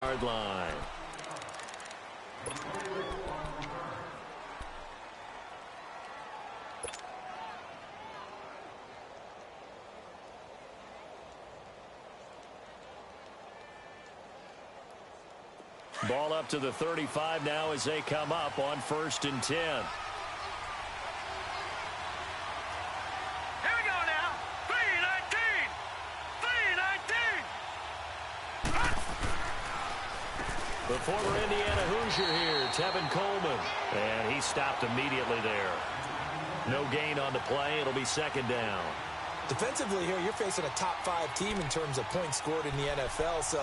40-yard line. Ball up to the 35 now as they come up on 1st and 10. Here we go now. 3-19. 3-19. The former Indiana Hoosier here, Tevin Coleman. And he stopped immediately there. No gain on the play. It'll be 2nd down. Defensively here, you're facing a top 5 team in terms of points scored in the NFL. So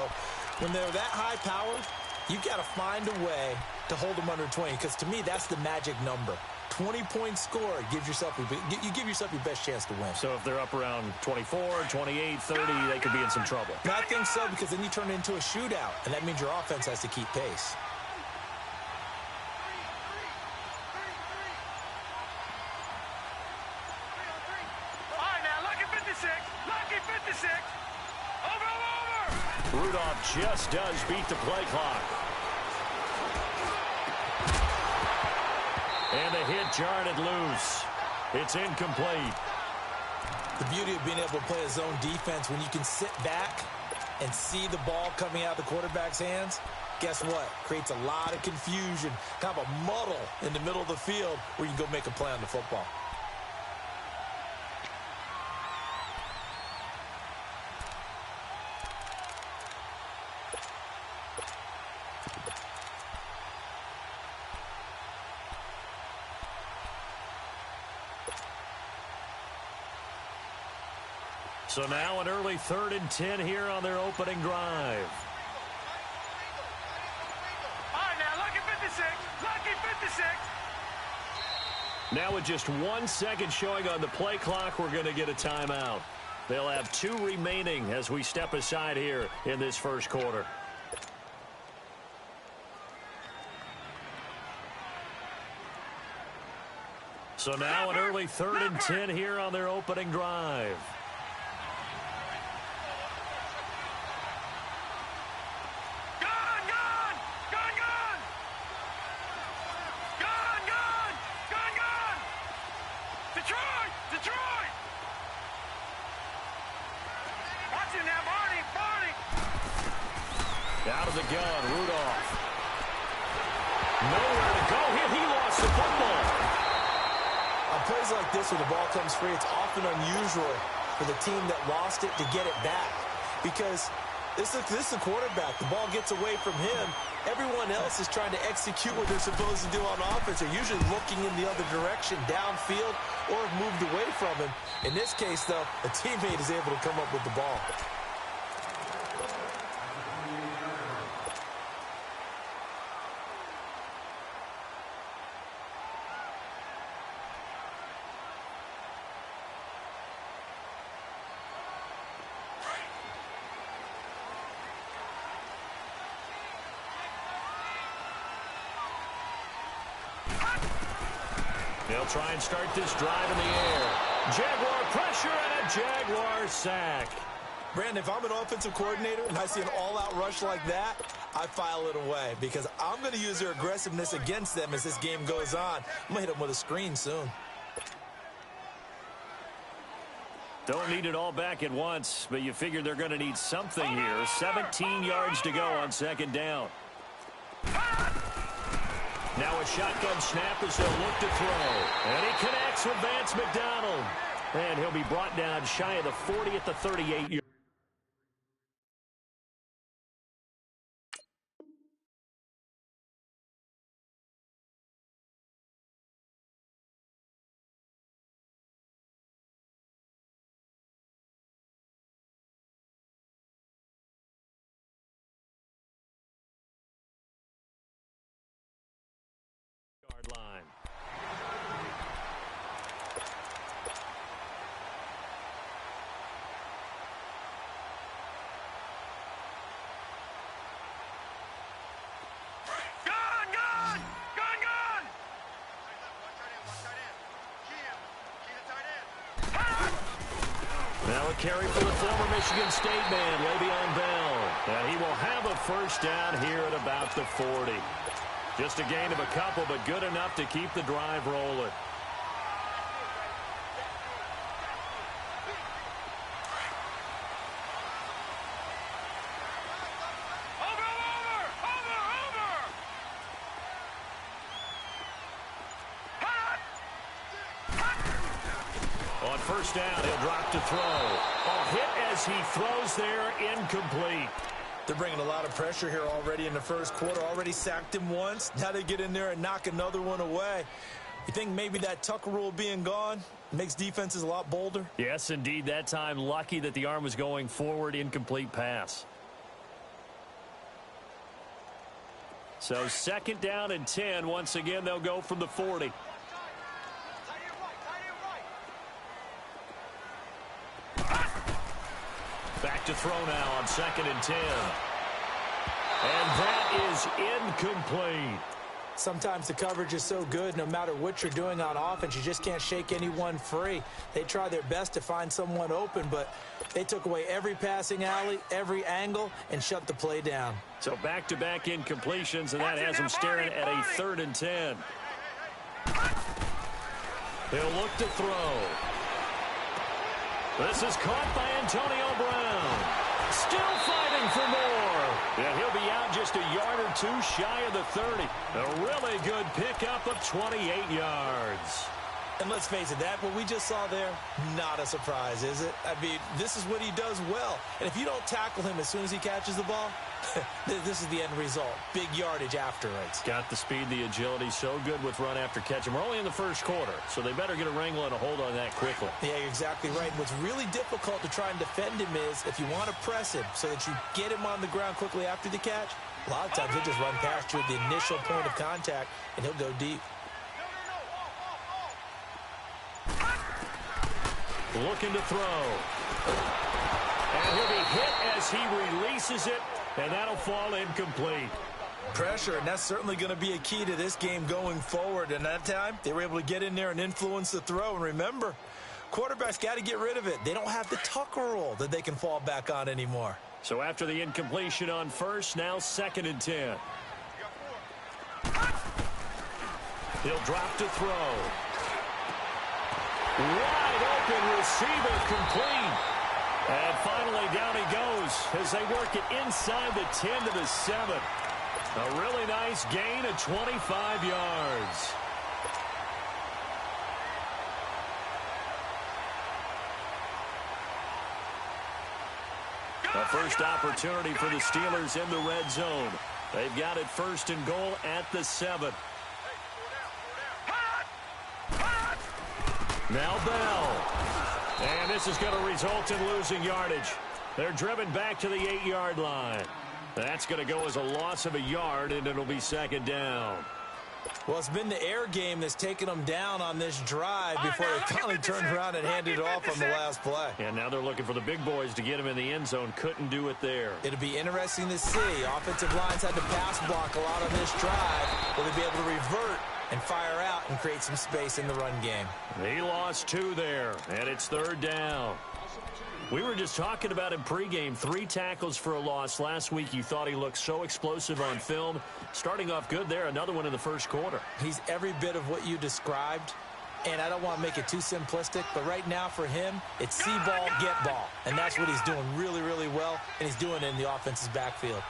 when they're that high powered, you got to find a way to hold them under 20, because to me, that's the magic number. 20 points scored gives yourself you give yourself your best chance to win. So if they're up around 24, 28, 30, they could be in some trouble. I think so, because then you turn it into a shootout, and that means your offense has to keep pace. All right, now, lucky 56. Lucky 56. Over. Rudolph just does beat the play clock. And the hit jarred it loose. It's incomplete. The beauty of being able to play a zone defense, when you can sit back and see the ball coming out of the quarterback's hands, guess what? Creates a lot of confusion, kind of a muddle in the middle of the field where you can go make a play on the football. So now an early 3rd and 10 here on their opening drive. All right, now, lucky 56. Lucky 56. Now with just 1 second showing on the play clock, we're going to get a timeout. They'll have 2 remaining as we step aside here in this first quarter. So now an early 3rd and 10 here on their opening drive. Out of the gun, Rudolph. Nowhere to go here. He lost the football. On plays like this where the ball comes free, it's often unusual for the team that lost it to get it back, because this is the quarterback. The ball gets away from him. Everyone else is trying to execute what they're supposed to do on offense. They're usually looking in the other direction, downfield, or have moved away from him. In this case, though, a teammate is able to come up with the ball. They'll try and start this drive in the air. Jaguar pressure and a Jaguar sack. Brandon, if I'm an offensive coordinator and I see an all-out rush like that, I file it away, because I'm going to use their aggressiveness against them as this game goes on. I'm going to hit them with a screen soon. Don't need it all back at once, but you figure they're going to need something here. 17 yards to go on 2nd down. Now a shotgun snap as they'll look to throw. And he connects with Vance McDonald. And he'll be brought down shy of the 40 at the 38-yard. Line. Now a carry for the former Michigan State man, Le'Veon Bell. And he will have a first down here at about the 40. Just a gain of a couple, but good enough to keep the drive rolling. On first down, he'll drop to throw. A hit as he throws there, incomplete. They're bringing a lot of pressure here already in the first quarter. Already sacked him once. Now they get in there and knock another one away. You think maybe that Tucker rule being gone makes defenses a lot bolder? Yes, indeed. That time, lucky that the arm was going forward, incomplete pass. So second down and 10. Once again, they'll go from the 40. Back to throw now on second and 10. And that is incomplete. Sometimes the coverage is so good, no matter what you're doing on offense, you just can't shake anyone free. They try their best to find someone open, but they took away every passing alley, every angle, and shut the play down. So back-to-back incompletions, and that has them staring at a third and 10. They'll look to throw. This is caught by Antonio Brown. Still fighting for more. Yeah, he'll be out just a yard or two shy of the 30. A really good pickup of 28 yards. And let's face it, that what we just saw there, not a surprise, is it? I mean, this is what he does well. And if you don't tackle him as soon as he catches the ball, this is the end result. Big yardage afterwards. Got the speed, the agility, so good with run after catch. And we're only in the first quarter, so they better get a wrangle and a hold on that quickly. Yeah, you're exactly right. And what's really difficult to try and defend him is if you want to press him so that you get him on the ground quickly after the catch, a lot of times he'll just run past you at the initial point of contact, and he'll go deep. Looking to throw. And he'll be hit as he releases it, and that'll fall incomplete. Pressure, and that's certainly going to be a key to this game going forward. And that time, they were able to get in there and influence the throw. And remember, quarterbacks got to get rid of it. They don't have the Tucker rule that they can fall back on anymore. So after the incompletion on first, now second and 10. He'll drop to throw. Wide open receiver, complete. And finally down he goes as they work it inside the 10 to the 7. A really nice gain of 25 yards. A first opportunity for the Steelers in the red zone. They've got it first and goal at the 7. Now Bell. And this is going to result in losing yardage. They're driven back to the 8-yard line. That's going to go as a loss of a yard, and it'll be second down. Well, it's been the air game that's taken them down on this drive before they finally turned around and handed it off on the last play. And now they're looking for the big boys to get him in the end zone. Couldn't do it there. It'll be interesting to see. Offensive lines had to pass block a lot on this drive. Will they be able to revert and fire out and create some space in the run game? He lost 2 there, and it's third down. We were just talking about him pregame. 3 tackles for a loss. Last week you thought he looked so explosive on film. Starting off good there. Another one in the first quarter. He's every bit of what you described. And I don't want to make it too simplistic, but right now for him, it's see ball, get ball. And that's what he's doing really, really well. And he's doing it in the offense's backfield.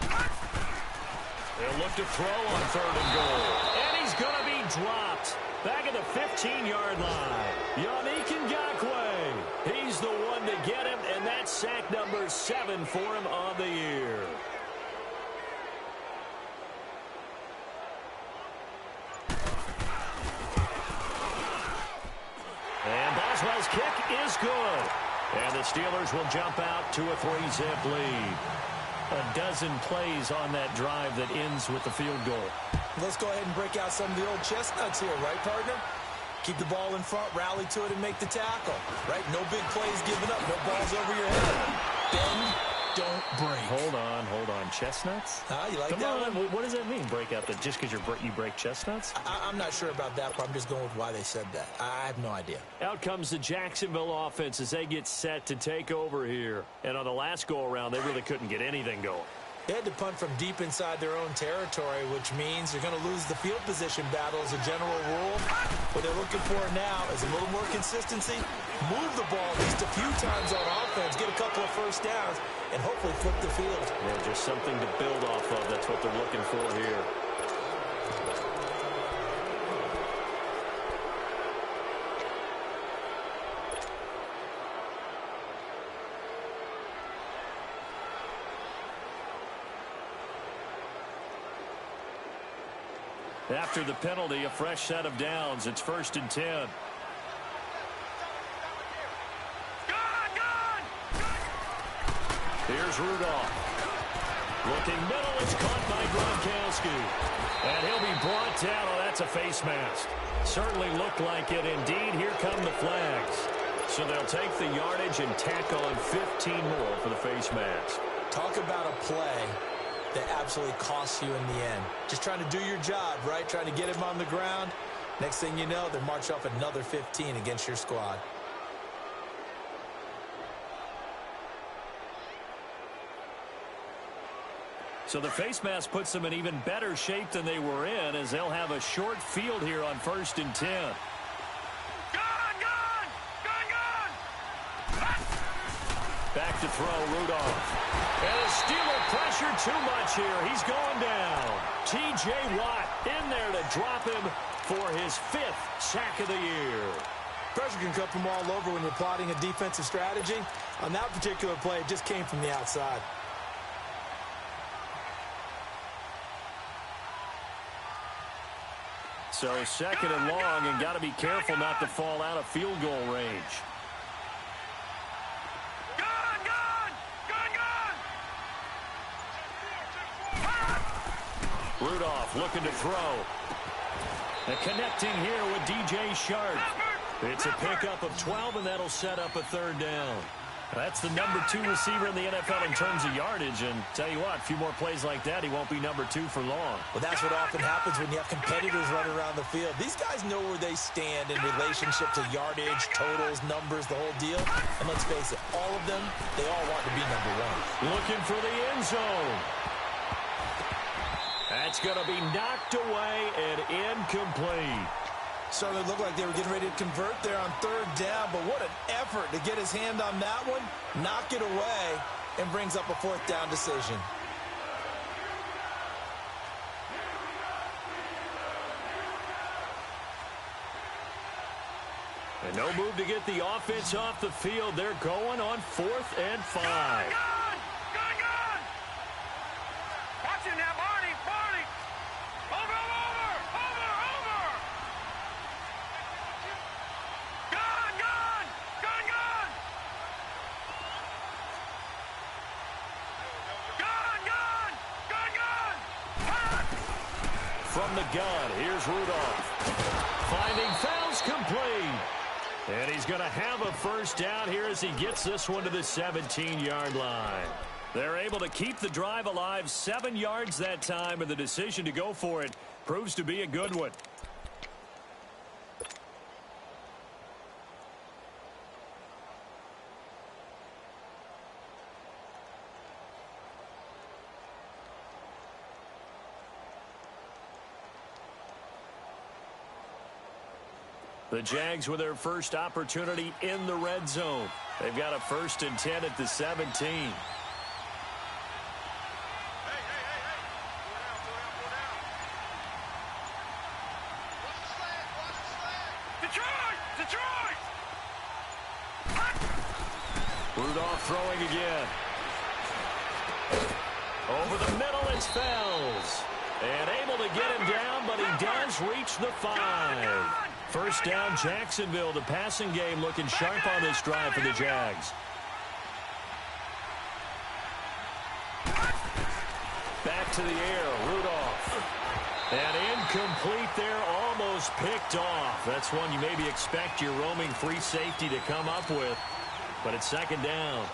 They'll look to throw on third and goal. And he's going to be dropped. Back at the 15-yard line. Yannick Ngakoue. He's the one to get him, and that's sack number 7 for him on the year. And Boswell's kick is good. And the Steelers will jump out to a 3-zip lead. A dozen plays on that drive that ends with the field goal. Let's go ahead and break out some of the old chestnuts here, right, partner? Keep the ball in front, rally to it, and make the tackle, right? No big plays given up, no balls over your head. Bend, don't break. Hold on. Chestnuts? You like Come that on. one? What does that mean, break out? Just because you break chestnuts? I'm not sure about that, but I'm just going with why they said that. I have no idea. Out comes the Jacksonville offense as they get set to take over here. And on the last go-around, they really couldn't get anything going. They had to punt from deep inside their own territory, which means they're going to lose the field position battle as a general rule. What they're looking for now is a little more consistency, move the ball at least a few times on offense, get a couple of first downs, and hopefully flip the field. Yeah, just something to build off of. That's what they're looking for here. After the penalty, a fresh set of downs. It's 1st and 10. Here's Rudolph. Looking middle. It's caught by Gronkowski. And he'll be brought down. Oh, that's a face mask. Certainly looked like it. Indeed, here come the flags. So they'll take the yardage and tack on 15 more for the face mask. Talk about a play that absolutely costs you in the end. Just trying to do your job, right? Trying to get him on the ground. Next thing you know, they march off another 15 against your squad. So the face mask puts them in even better shape than they were in, as they'll have a short field here on 1st and 10. Back to throw, Rudolph. And the Steeler pressure too much here. He's going down. T.J. Watt in there to drop him for his 5th sack of the year. Pressure can come from all over when you're plotting a defensive strategy. On that particular play, it just came from the outside. So 2nd and long, and got to be careful not to fall out of field goal range. Rudolph looking to throw. And connecting here with DJ Sharp. It's a pickup of 12, and that'll set up a 3rd down. That's the number 2 receiver in the NFL in terms of yardage. And tell you what, a few more plays like that, he won't be number 2 for long. Well, that's what often happens when you have competitors running around the field. These guys know where they stand in relationship to yardage, totals, numbers, the whole deal. And let's face it, all of them, they all want to be number 1. Looking for the end zone. That's going to be knocked away and incomplete. Certainly looked like they were getting ready to convert there on 3rd down, but what an effort to get his hand on that one, knock it away, and brings up a 4th down decision. And no move to get the offense off the field. They're going on 4th and 5. Watch it now, Barney. Over. From the gun, here's Rudolph. Finding fouls complete. And he's going to have a 1st down here as he gets this one to the 17-yard line. They're able to keep the drive alive, 7 yards that time, and the decision to go for it proves to be a good one. The Jags with their first opportunity in the red zone. They've got a 1st and 10 at the 17. Detroit! Rudolph throwing again. Over the middle, it's Fells. And able to get him down, but he does reach the 5. 1st down, Jacksonville. The passing game looking sharp on this drive for the Jags. Back to the air, Rudolph. And incomplete there, almost picked off. That's one you maybe expect your roaming free safety to come up with. But it's 2nd down.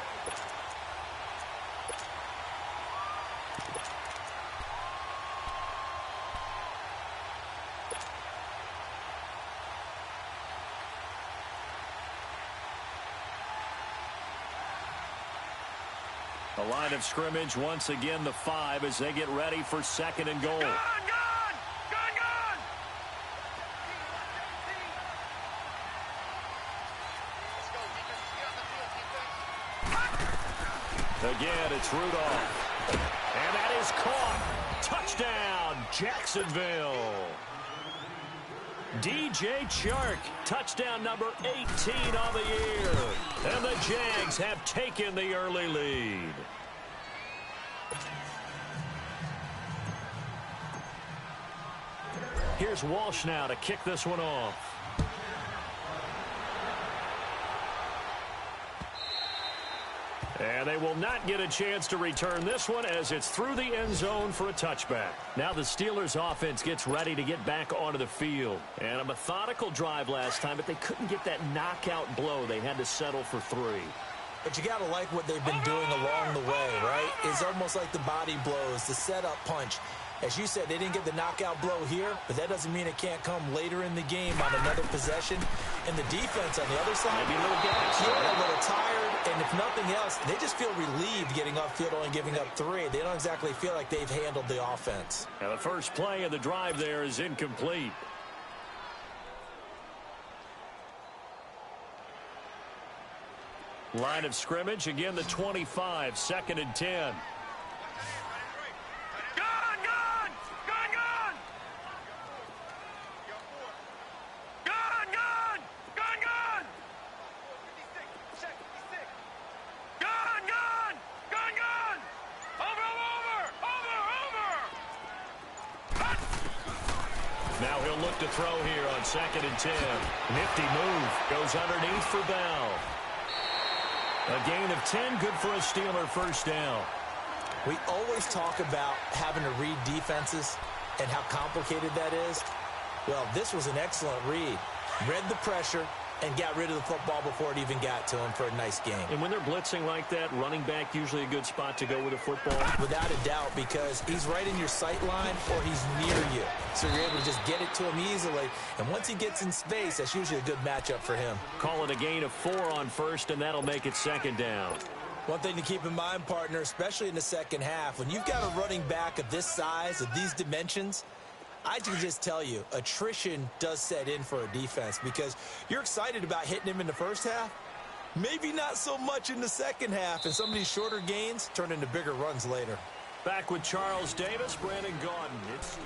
The line of scrimmage, once again, the 5 as they get ready for 2nd and goal. Gone! Again, it's Rudolph. And that is caught. Touchdown, Jacksonville. DJ Chark, touchdown number 18 on the year. And the Jags have taken the early lead. Here's Walsh now to kick this one off. And they will not get a chance to return this one as it's through the end zone for a touchback. Now the Steelers offense gets ready to get back onto the field. And a methodical drive last time, but they couldn't get that knockout blow. They had to settle for 3. But you got to like what they've been doing along the way, right? It's almost like the body blows, the setup punch. As you said, they didn't get the knockout blow here, but that doesn't mean it can't come later in the game on another possession. And the defense on the other side, maybe a little gas. Yeah, a little tired. And if nothing else, they just feel relieved getting upfield only giving up 3. They don't exactly feel like they've handled the offense. Now the first play of the drive there is incomplete. Line of scrimmage, again the 25, 2nd and 10. Now he'll look to throw here on 2nd and 10. Nifty move. Goes underneath for Bell. A gain of 10, good for a Steeler first down. We always talk about having to read defenses and how complicated that is. Well, this was an excellent read. Read the pressure and got rid of the football before it even got to him for a nice game. And when they're blitzing like that, running back usually a good spot to go with a football? Without a doubt, because he's right in your sight line or he's near you. So you're able to just get it to him easily. And once he gets in space, that's usually a good matchup for him. Call it a gain of 4 on first, and that'll make it 2nd down. One thing to keep in mind, partner, especially in the second half, when you've got a running back of this size, of these dimensions, I can just tell you, attrition does set in for a defense because you're excited about hitting him in the first half. Maybe not so much in the second half, and some of these shorter gains turn into bigger runs later. Back with Charles Davis, Brandon Gaudin. It's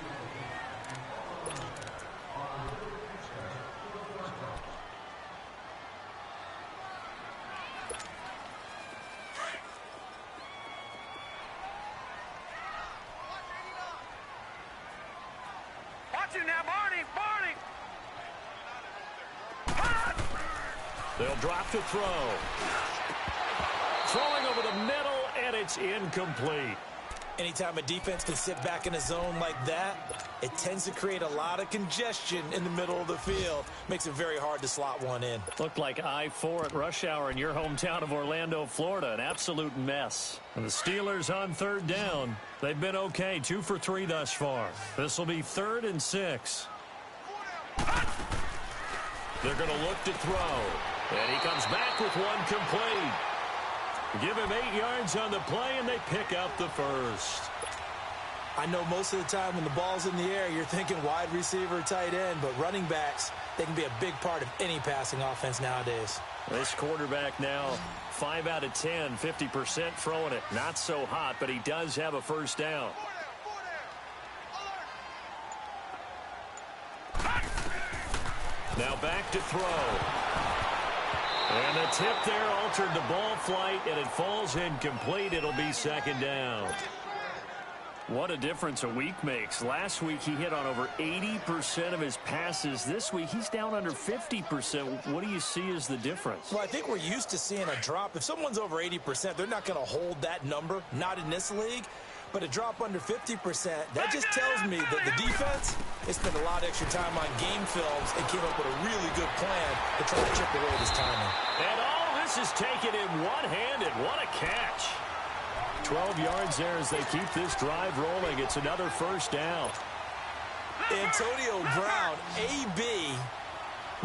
Now, Barney! they'll drop to throw. Throwing over the middle, and it's incomplete. Anytime a defense can sit back in a zone like that, it tends to create a lot of congestion in the middle of the field. Makes it very hard to slot one in. Looked like I-4 at rush hour in your hometown of Orlando, Florida. An absolute mess. And the Steelers on 3rd down. They've been okay, 2 for 3 thus far. This will be 3rd and 6. They're going to look to throw. And he comes back with one complete. Give him 8 yards on the play, and they pick up the first. I know most of the time when the ball's in the air, you're thinking wide receiver, tight end, but running backs, they can be a big part of any passing offense nowadays. This quarterback now, 5 out of 10, 50% throwing it. Not so hot, but he does have a first down. Now back to throw. And the tip there altered the ball flight, and it falls incomplete. It'll be 2nd down. What a difference a week makes. Last week, he hit on over 80% of his passes. This week, he's down under 50%. What do you see as the difference? Well, I think we're used to seeing a drop. If someone's over 80%, they're not going to hold that number, not in this league. But a drop under 50%, that just tells me that the defense has spent a lot of extra time on game films and came up with a really good plan to try to chip away this timing. And all this is taken in one-handed. What a catch. 12 yards there as they keep this drive rolling. It's another first down. Antonio Brown, AB,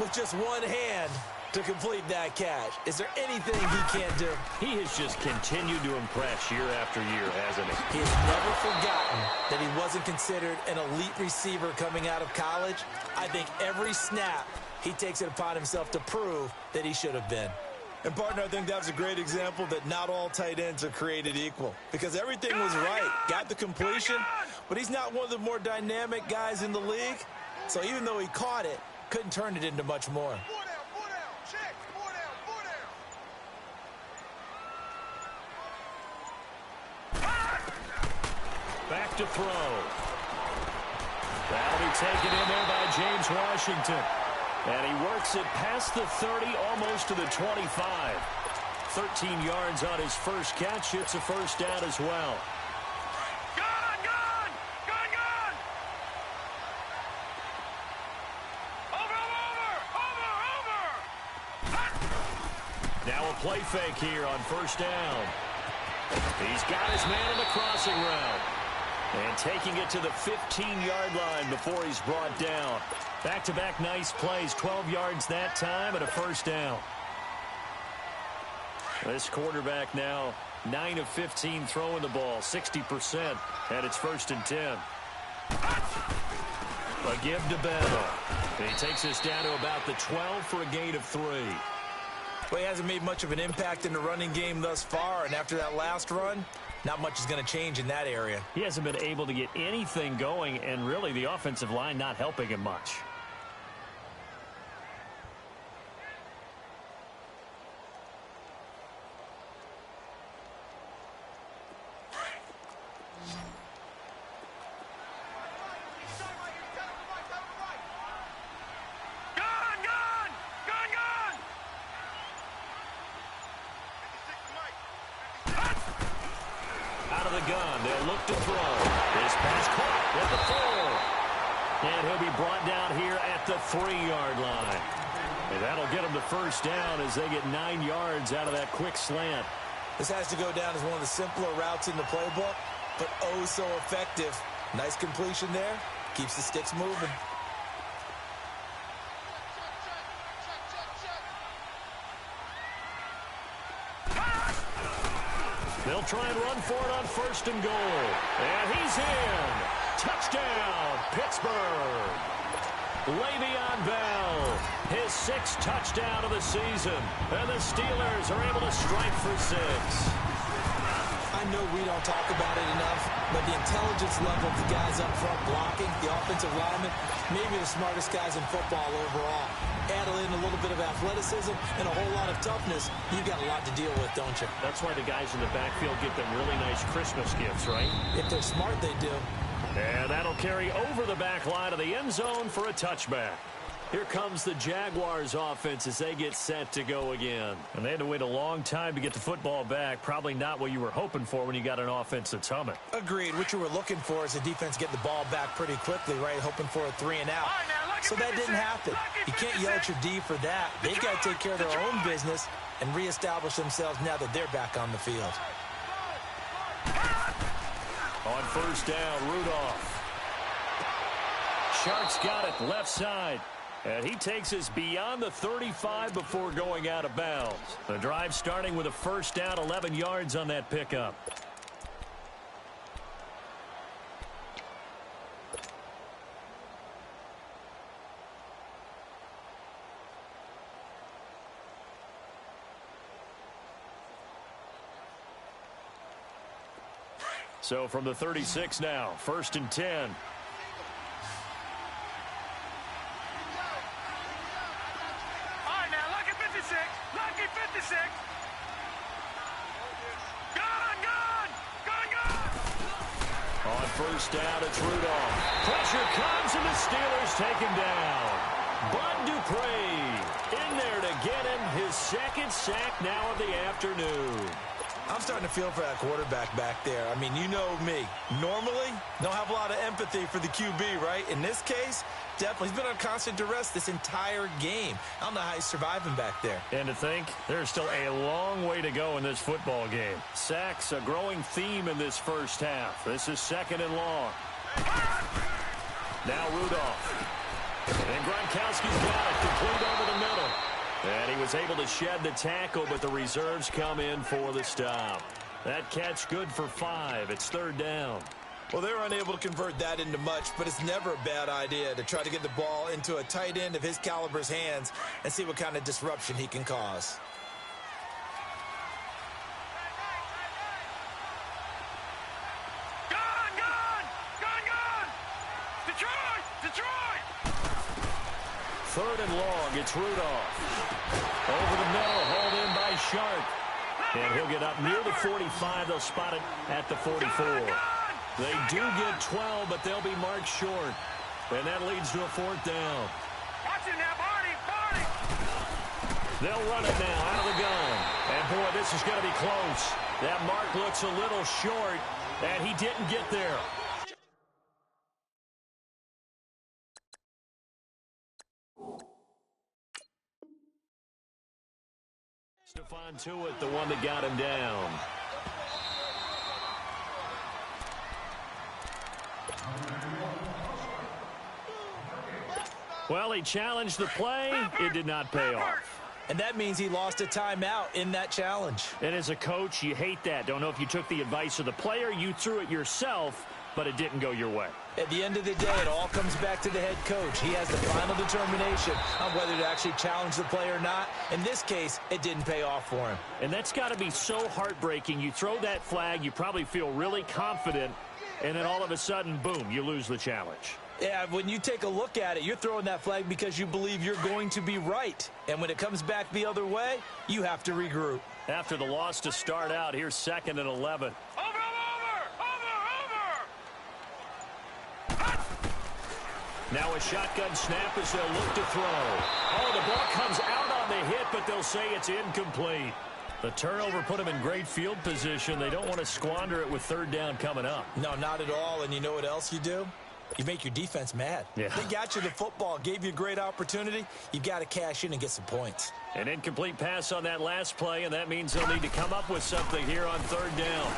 with just one hand, to complete that catch. Is there anything he can't do? He has just continued to impress year after year, hasn't he? He has never forgotten that he wasn't considered an elite receiver coming out of college. I think every snap he takes it upon himself to prove that he should have been. And, partner, I think that was a great example that not all tight ends are created equal because everything was right. Got the completion, but he's not one of the more dynamic guys in the league. So even though he caught it, couldn't turn it into much more. Back to throw. That'll be taken in there by James Washington. And he works it past the 30, almost to the 25. 13 yards on his first catch. It's a first down as well. Gone! Over! Now a play fake here on first down. He's got his man on the crossing route. And taking it to the 15-yard line before he's brought down. Back-to-back nice plays, 12 yards that time and a first down. This quarterback now 9 of 15 throwing the ball, 60%, and it's 1st and 10. A give to Bell. And he takes us down to about the 12 for a gain of 3. Well, he hasn't made much of an impact in the running game thus far, and after that last run, not much is going to change in that area. He hasn't been able to get anything going, and really the offensive line not helping him much. Gun. They'll look to throw. His pass caught at the 4. And he'll be brought down here at the 3-yard line. And that'll get him the first down as they get 9 yards out of that quick slant. This has to go down as one of the simpler routes in the playbook, but oh so effective. Nice completion there. Keeps the sticks moving. They'll try and run for it on 1st and goal. And he's in. Touchdown, Pittsburgh. Le'Veon Bell, his 6th touchdown of the season. And the Steelers are able to strike for 6. I know we don't talk about it enough, but the intelligence level of the guys up front blocking, the offensive linemen, maybe the smartest guys in football overall. Add in a little bit of athleticism and a whole lot of toughness, you've got a lot to deal with, don't you? That's why the guys in the backfield get them really nice Christmas gifts, right? If they're smart, they do. And that'll carry over the back line of the end zone for a touchback. Here comes the Jaguars offense as they get set to go again. And they had to wait a long time to get the football back. Probably not what you were hoping for when you got an offense that's humming. Agreed. What you were looking for is the defense get the ball back pretty quickly, right? Hoping for a 3 and out. So that didn't happen. You can't yell at your D for that. They've got to take care of their own business and reestablish themselves now that they're back on the field. On first down, Rudolph. Sharks got it left side. And he takes us beyond the 35 before going out of bounds. The drive starting with a first down, 11 yards on that pickup. So from the 36 now, 1st and 10. On first down, it's Rudolph. Pressure comes, and the Steelers take him down. Bud Dupree in there to get him his 2nd sack now of the afternoon. I'm starting to feel for that quarterback back there. I mean, you know me. Normally, don't have a lot of empathy for the QB, right? In this case, definitely. He's been on constant duress this entire game. I don't know how he's surviving back there. And to think, there's still a long way to go in this football game. Sacks, a growing theme in this first half. This is 2nd and long. Now Rudolph. And Gronkowski's got it, complete over the middle. And he was able to shed the tackle, but the reserves come in for the stop. That catch good for 5. It's third down. Well, they're unable to convert that into much, but it's never a bad idea to try to get the ball into a tight end of his caliber's hands and see what kind of disruption he can cause. Third and long, it's Rudolph. Over the middle, hauled in by Sharp. And he'll get up near the 45. They'll spot it at the 44. They do get 12, but they'll be marked short. And that leads to a fourth down. Watch it now, Barney! They'll run it now out of the gun. And, boy, this is going to be close. That mark looks a little short, and he didn't get there. Stephon Tuitt, the one that got him down. Well, he challenged the play. It did not pay off. And that means he lost a timeout in that challenge. And as a coach, you hate that. Don't know if you took the advice of the player, you threw it yourself, but it didn't go your way. At the end of the day, it all comes back to the head coach. He has the final determination on whether to actually challenge the play or not. In this case, it didn't pay off for him. And that's got to be so heartbreaking. You throw that flag, you probably feel really confident, and then all of a sudden, boom, you lose the challenge. Yeah, when you take a look at it, you're throwing that flag because you believe you're going to be right. And when it comes back the other way, you have to regroup. After the loss to start out, here's 2nd and 11. Now a shotgun snap as they'll look to throw. Oh, the ball comes out on the hit, but they'll say it's incomplete. The turnover put them in great field position. They don't want to squander it with third down coming up. No, not at all. And you know what else you do? You make your defense mad. Yeah. They got you the football, gave you a great opportunity. You've got to cash in and get some points. An incomplete pass on that last play, and that means they'll need to come up with something here on third down.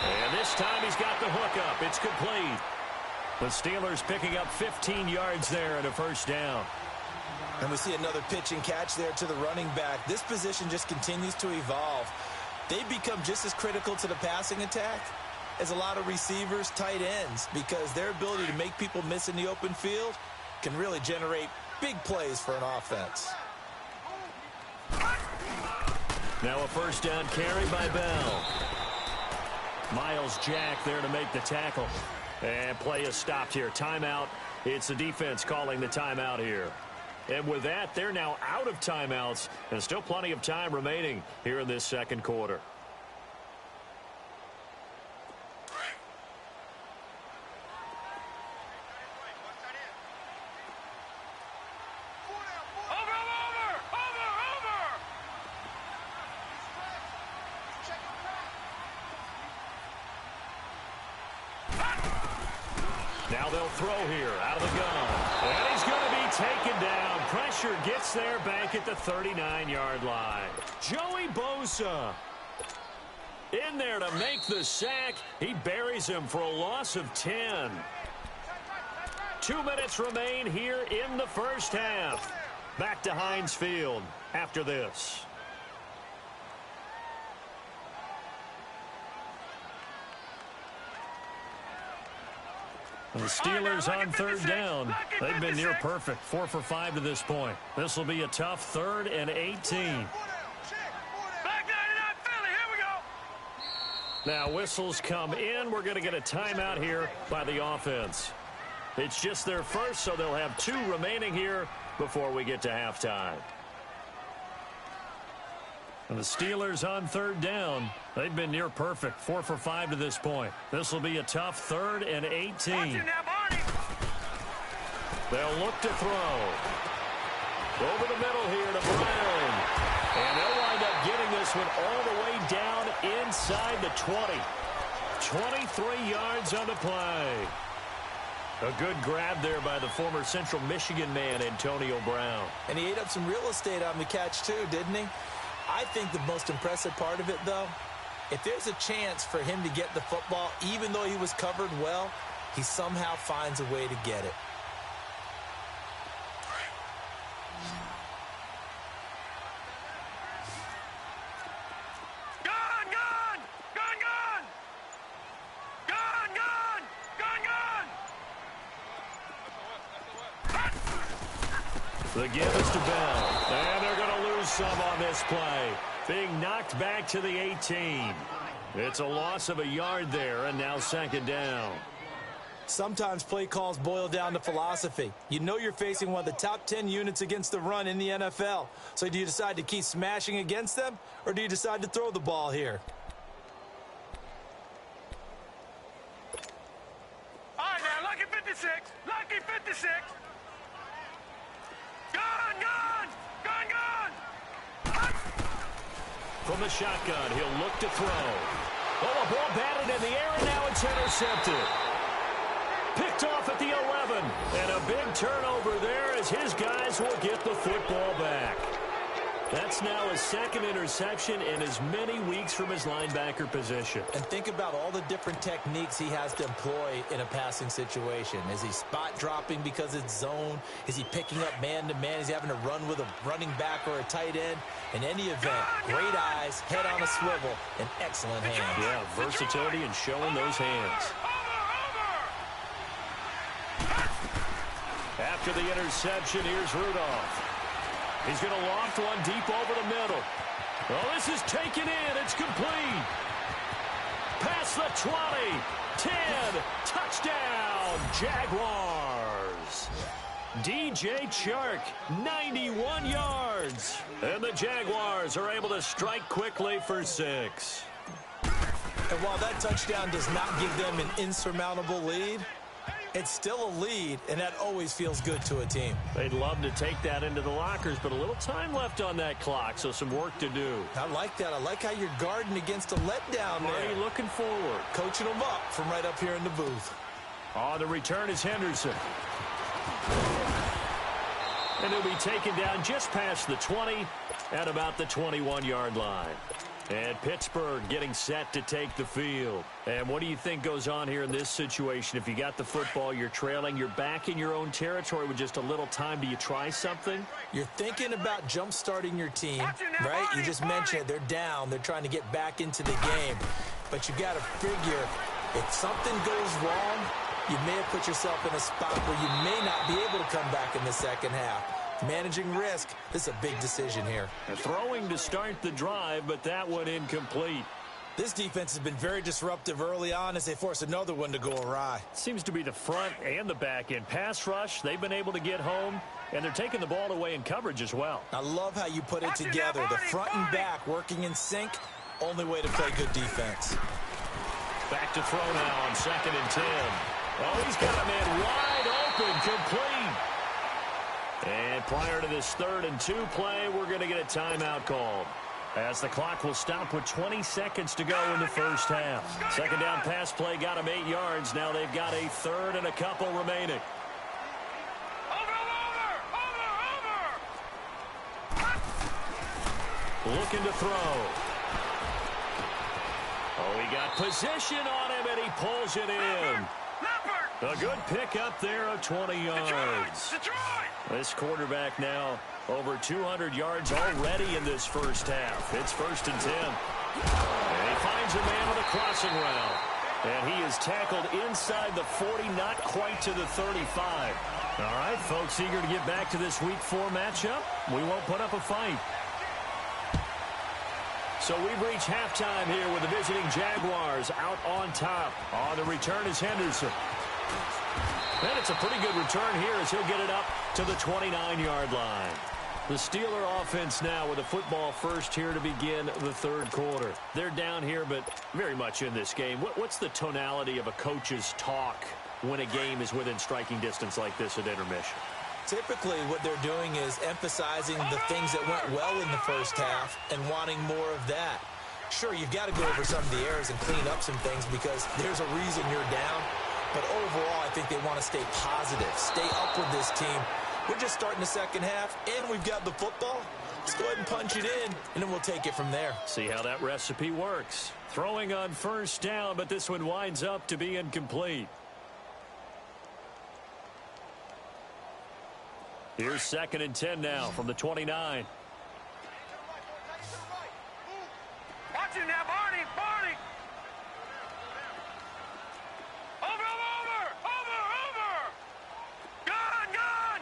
And this time he's got the hook up. It's complete. The Steelers picking up 15 yards there and a first down. And we see another pitch and catch there to the running back. This position just continues to evolve. They become just as critical to the passing attack as a lot of receivers, tight ends, because their ability to make people miss in the open field can really generate big plays for an offense. Now a first down carry by Bell. Miles Jack there to make the tackle. And play is stopped here. Timeout. It's the defense calling the timeout here. And with that, they're now out of timeouts, and still plenty of time remaining here in this second quarter. Now they'll throw here out of the gun. And he's going to be taken down. Pressure gets there back at the 39-yard line. Joey Bosa in there to make the sack. He buries him for a loss of 10. 2 minutes remain here in the first half. Back to Heinz Field after this. The Steelers on third down. They've been near perfect. 4 for 5 to this point. This will be a tough 3rd and 18. Now whistles come in. We're going to get a timeout here by the offense. It's just their first, so they'll have 2 remaining here before we get to halftime. And the Steelers on third down. They've been near perfect. 4 for 5 to this point. This will be a tough 3rd and 18. They'll look to throw. Over the middle here to Brown. And they'll wind up getting this one all the way down inside the 20. 23 yards on the play. A good grab there by the former Central Michigan man, Antonio Brown. And he ate up some real estate on the catch too, didn't he? I think the most impressive part of it, though, if there's a chance for him to get the football, even though he was covered well, he somehow finds a way to get it. The give is to Bell. And they're going to lose some on this play. Being knocked back to the 18. It's a loss of a yard there, and now second down. Sometimes play calls boil down to philosophy. You know you're facing one of the top 10 units against the run in the NFL. So do you decide to keep smashing against them, or do you decide to throw the ball here? All right, now, lucky 56. Lucky 56. Gone. From the shotgun, he'll look to throw. Oh, a ball batted in the air, and now it's intercepted. Picked off at the 11. And a big turnover there as his guys will get the football back. That's now his second interception in as many weeks from his linebacker position. And think about all the different techniques he has to employ in a passing situation. Is he spot dropping because it's zone? Is he picking up man-to-man? Is he having to run with a running back or a tight end? In any event, great eyes, head on a swivel, and excellent hands. Yeah, versatility and showing those hands. After the interception, here's Rudolph. He's going to loft one deep over the middle. Oh, this is taken in. It's complete. Past the 20. 10. Touchdown, Jaguars. DJ Chark, 91 yards. And the Jaguars are able to strike quickly for 6. And while that touchdown does not give them an insurmountable lead, it's still a lead, and that always feels good to a team. They'd love to take that into the lockers, but a little time left on that clock, so some work to do. I like that. I like how you're guarding against a letdown there. Already looking forward. Coaching them up from right up here in the booth. On the return is Henderson. And he'll be taken down just past the 20 at about the 21-yard line. And Pittsburgh getting set to take the field. And what do you think goes on here in this situation? If you got the football, you're trailing, you're back in your own territory with just a little time. Do you try something? You're thinking about jump-starting your team, right? You just mentioned they're down. They're trying to get back into the game. But you got to figure if something goes wrong, you may have put yourself in a spot where you may not be able to come back in the second half. Managing risk, this is a big decision here. Throwing to start the drive, but that one incomplete. This defense has been very disruptive early on as they force another one to go awry. Seems to be the front and the back end. Pass rush, they've been able to get home, and they're taking the ball away in coverage as well. I love how you put it together. The front and back working in sync, only way to play good defense. Back to throw now on 2nd and 10. Oh, he's got a man wide open, complete. And prior to this 3rd and 2 play, we're going to get a timeout called, as the clock will stop with 20 seconds to go in the first half. Second down pass play got them 8 yards. Now they've got a 3rd and a couple remaining. Looking to throw. Oh, he got position on him, and he pulls it in. A good pickup there of 20 yards. This quarterback now over 200 yards already in this first half. It's 1st and 10. And he finds a man with a crossing route. And he is tackled inside the 40, not quite to the 35. All right, folks, eager to get back to this Week 4 matchup. We won't put up a fight. So we've reached halftime here with the visiting Jaguars out on top. On the return is Henderson. And it's a pretty good return here as he'll get it up to the 29-yard line. The Steeler offense now with a football first here to begin the 3rd quarter. They're down here, but very much in this game. What's the tonality of a coach's talk when a game is within striking distance like this at intermission? Typically, what they're doing is emphasizing the things that went well in the first half and wanting more of that. Sure, you've got to go over some of the errors and clean up some things because there's a reason you're down. But overall, I think they want to stay positive, stay up with this team. We're just starting the second half, and we've got the football. Let's go ahead and punch it in, and then we'll take it from there. See how that recipe works. Throwing on 1st down, but this one winds up to be incomplete. Here's 2nd and 10 now from the 29. Watch it now, Barney! Over! Gone!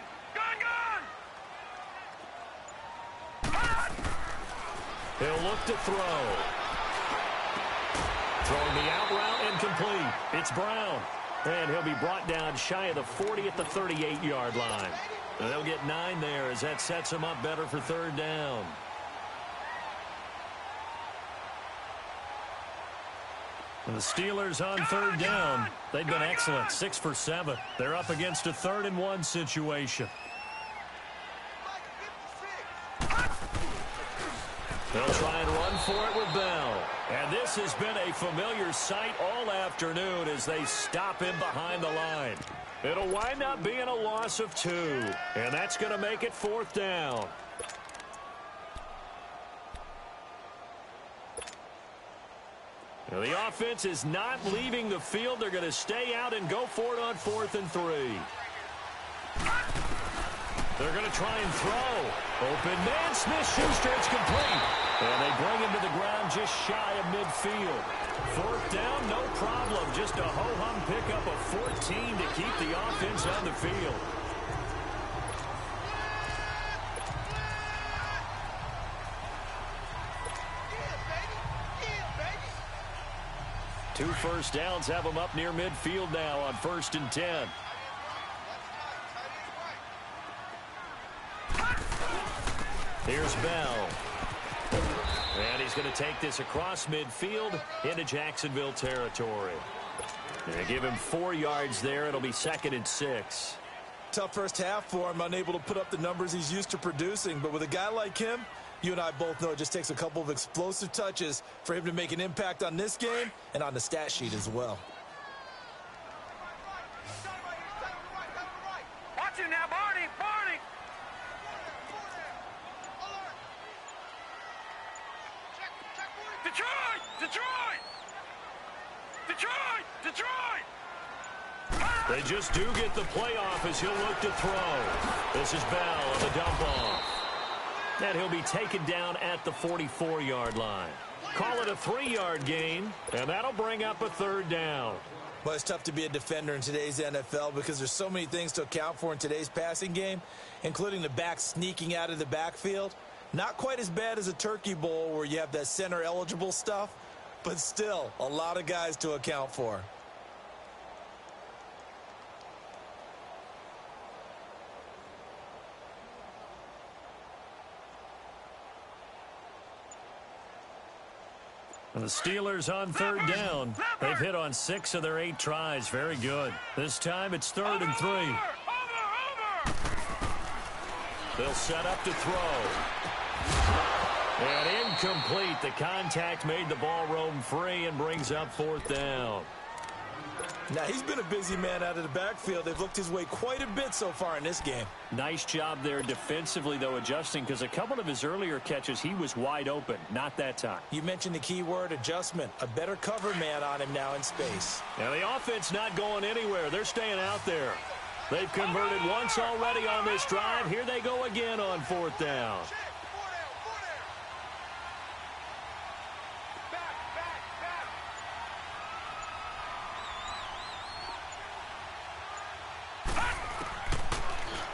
He'll look to throw. Throwing the out route incomplete. It's Brown. And he'll be brought down shy of the 40 at the 38-yard line. And they'll get 9 there as that sets them up better for third down. And the Steelers on third down. They've been excellent, 6 for 7. They're up against a 3rd-and-1 situation. They'll try and run for it with Bell. And this has been a familiar sight all afternoon as they stop him behind the line. It'll wind up being a loss of 2. And that's going to make it 4th down. Now the offense is not leaving the field. They're going to stay out and go for it on 4th and 3. They're going to try and throw. Open man, Smith-Schuster, it's complete. And they bring him to the ground just shy of midfield. 4th down, no problem. Just a ho-hum pickup of 14 to keep the offense on the field. Two first downs have them up near midfield now on 1st and 10. Here's Bell. And he's going to take this across midfield into Jacksonville territory. They give him 4 yards there. It'll be 2nd and 6. Tough first half for him, unable to put up the numbers he's used to producing. But with a guy like him, you and I both know it just takes a couple of explosive touches for him to make an impact on this game and on the stat sheet as well. Watch him now, Barney! Barney! Detroit! Detroit! Detroit! Detroit! They just do get the playoff as he'll look to throw. This is Bell on the dump off. And he'll be taken down at the 44-yard line. Call it a 3-yard gain, and that'll bring up a 3rd down. Well, it's tough to be a defender in today's NFL because there's so many things to account for in today's passing game, including the back sneaking out of the backfield. Not quite as bad as a turkey bowl where you have that center-eligible stuff, but still a lot of guys to account for. And the Steelers on 3rd down. They've hit on 6 of their 8 tries. Very good. This time it's 3rd and 3. They'll set up to throw. And incomplete. The contact made the ball roam free and brings up 4th down. Now, he's been a busy man out of the backfield. They've looked his way quite a bit so far in this game. Nice job there defensively, though, adjusting, because a couple of his earlier catches, he was wide open. Not that time. You mentioned the key word, adjustment. A better cover man on him now in space. Now, the offense not going anywhere. They're staying out there. They've converted once already on this drive. Here they go again on 4th down.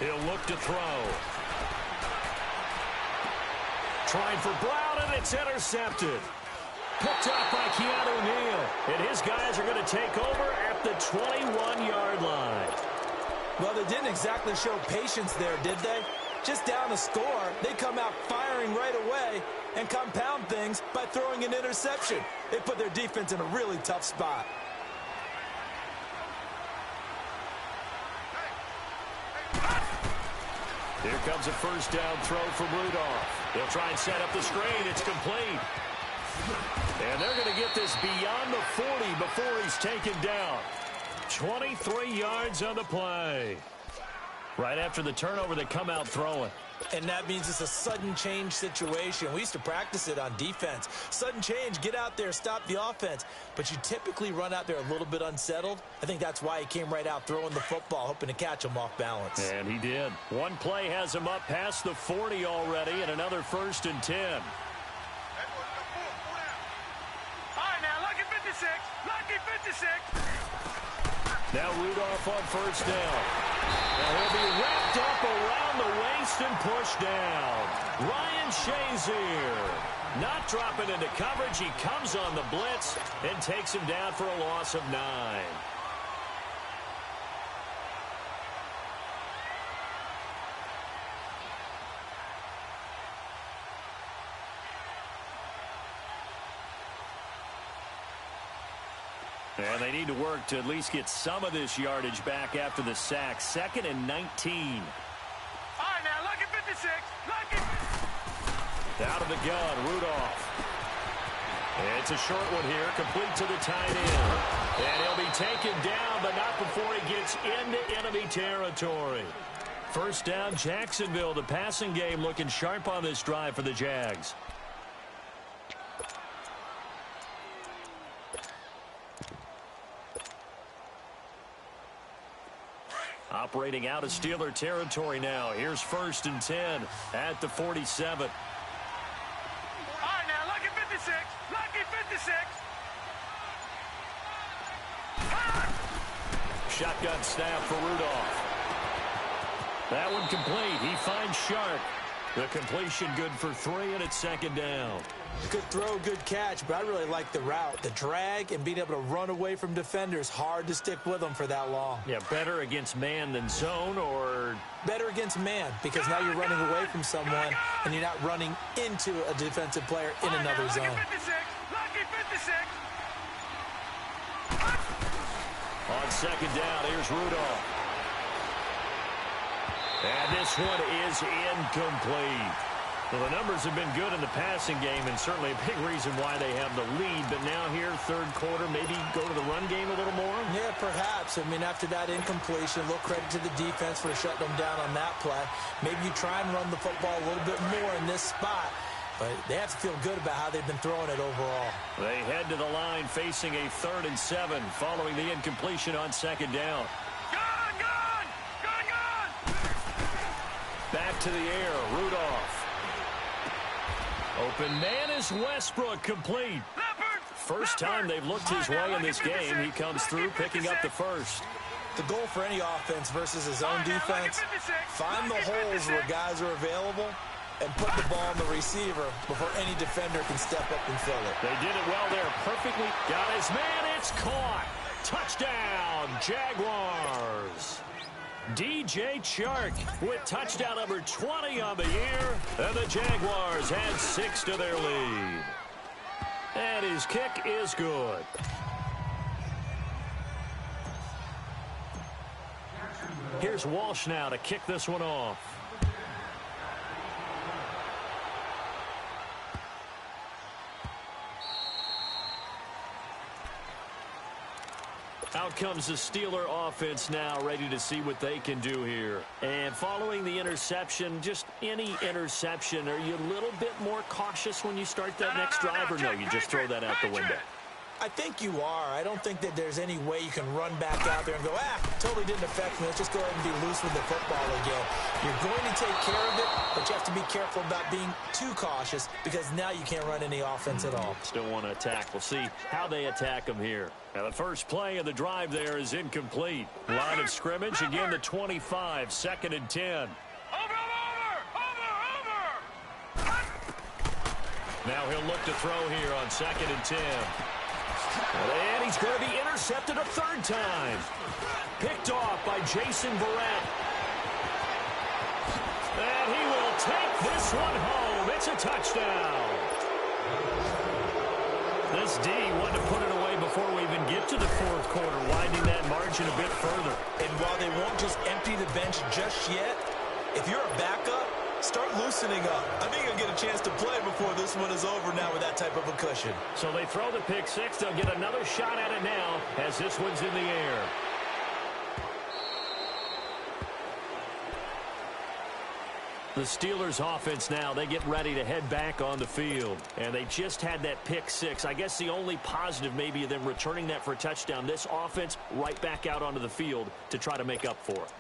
He'll look to throw. Trying for Brown, and it's intercepted. Picked up by Keanu Neal. And his guys are going to take over at the 21-yard line. Well, they didn't exactly show patience there, did they? Just down a score, they come out firing right away and compound things by throwing an interception. They put their defense in a really tough spot. Here comes a 1st down throw from Rudolph. They'll try and set up the screen. It's complete. And they're going to get this beyond the 40 before he's taken down. 23 yards on the play. Right after the turnover, they come out throwing. And that means it's a sudden change situation. We used to practice it on defense. Sudden change, get out there, stop the offense. But you typically run out there a little bit unsettled. I think that's why he came right out throwing the football, hoping to catch him off balance. And he did. One play has him up past the 40 already, and another 1st and 10. All right, now, lucky 56. Lucky 56. Now Rudolph on 1st down. And he'll be wrapped up around the waist and pushed down. Ryan Shazier not dropping into coverage. He comes on the blitz and takes him down for a loss of 9. And they need to work to at least get some of this yardage back after the sack. 2nd and 19. All right, now, lucky 56. Lucky. Out of the gun, Rudolph. It's a short one here, complete to the tight end. And he'll be taken down, but not before he gets into enemy territory. First down, Jacksonville. The passing game looking sharp on this drive for the Jags. Operating out of Steeler territory now. Here's 1st and 10 at the 47. All right, now, lucky 56. Lucky 56. Shotgun snap for Rudolph. That one complete. He finds Sharp. The completion good for 3, and it's 2nd down. Good throw, good catch, but I really like the route. The drag and being able to run away from defenders. Hard to stick with them for that long. Yeah, better against man than zone, or better against man, because now you're running away from someone and you're not running into a defensive player in another zone. Lucky 56. Lucky 56. On 2nd down, here's Rudolph. And this one is incomplete. Well, the numbers have been good in the passing game, and certainly a big reason why they have the lead. But now here, 3rd quarter, maybe go to the run game a little more? Yeah, perhaps. I mean, after that incompletion, a little credit to the defense for shutting them down on that play. Maybe you try and run the football a little bit more in this spot. But they have to feel good about how they've been throwing it overall. They head to the line facing a 3rd and 7 following the incompletion on 2nd down. Gun, gun! Gun, gun! Back to the air, Rudolph. Open man is Westbrook, complete. First time they've looked his way in this game. He comes through, picking up the 1st. The goal for any offense versus his own defense, find the holes where guys are available and put the ball on the receiver before any defender can step up and fill it. They did it well there, perfectly. Got his man, it's caught. Touchdown, Jaguars. DJ Chark with touchdown number 20 on the year, and the Jaguars add 6 to their lead. And his kick is good. Here's Walsh now to kick this one off. Out comes the Steeler offense now, ready to see what they can do here. And following the interception, just any interception, are you a little bit more cautious when you start that next drive, or no, you just throw that out the window? I think you are. I don't think that there's any way you can run back out there and go, totally didn't affect me. Let's just go ahead and be loose with the football again. You're going to take care of it, but you have to be careful about being too cautious because now you can't run any offense at all. Still want to attack. We'll see how they attack them here. Now the first play of the drive there is incomplete. Line of scrimmage, again the 25, 2nd and 10. Over! Now he'll look to throw here on 2nd and 10. And he's going to be intercepted a 3rd time. Picked off by Jason Verrett. And he will take this one home. It's a touchdown. This D wanted to put it away before we even get to the 4th quarter, widening that margin a bit further. And while they won't just empty the bench just yet, if you're a backup, start loosening up. I think you'll get a chance to play before this one is over now with that type of a cushion. So they throw the pick 6. They'll get another shot at it now as this one's in the air. The Steelers offense now, they get ready to head back on the field. And they just had that pick 6. I guess the only positive maybe of them returning that for a touchdown. This offense right back out onto the field to try to make up for it.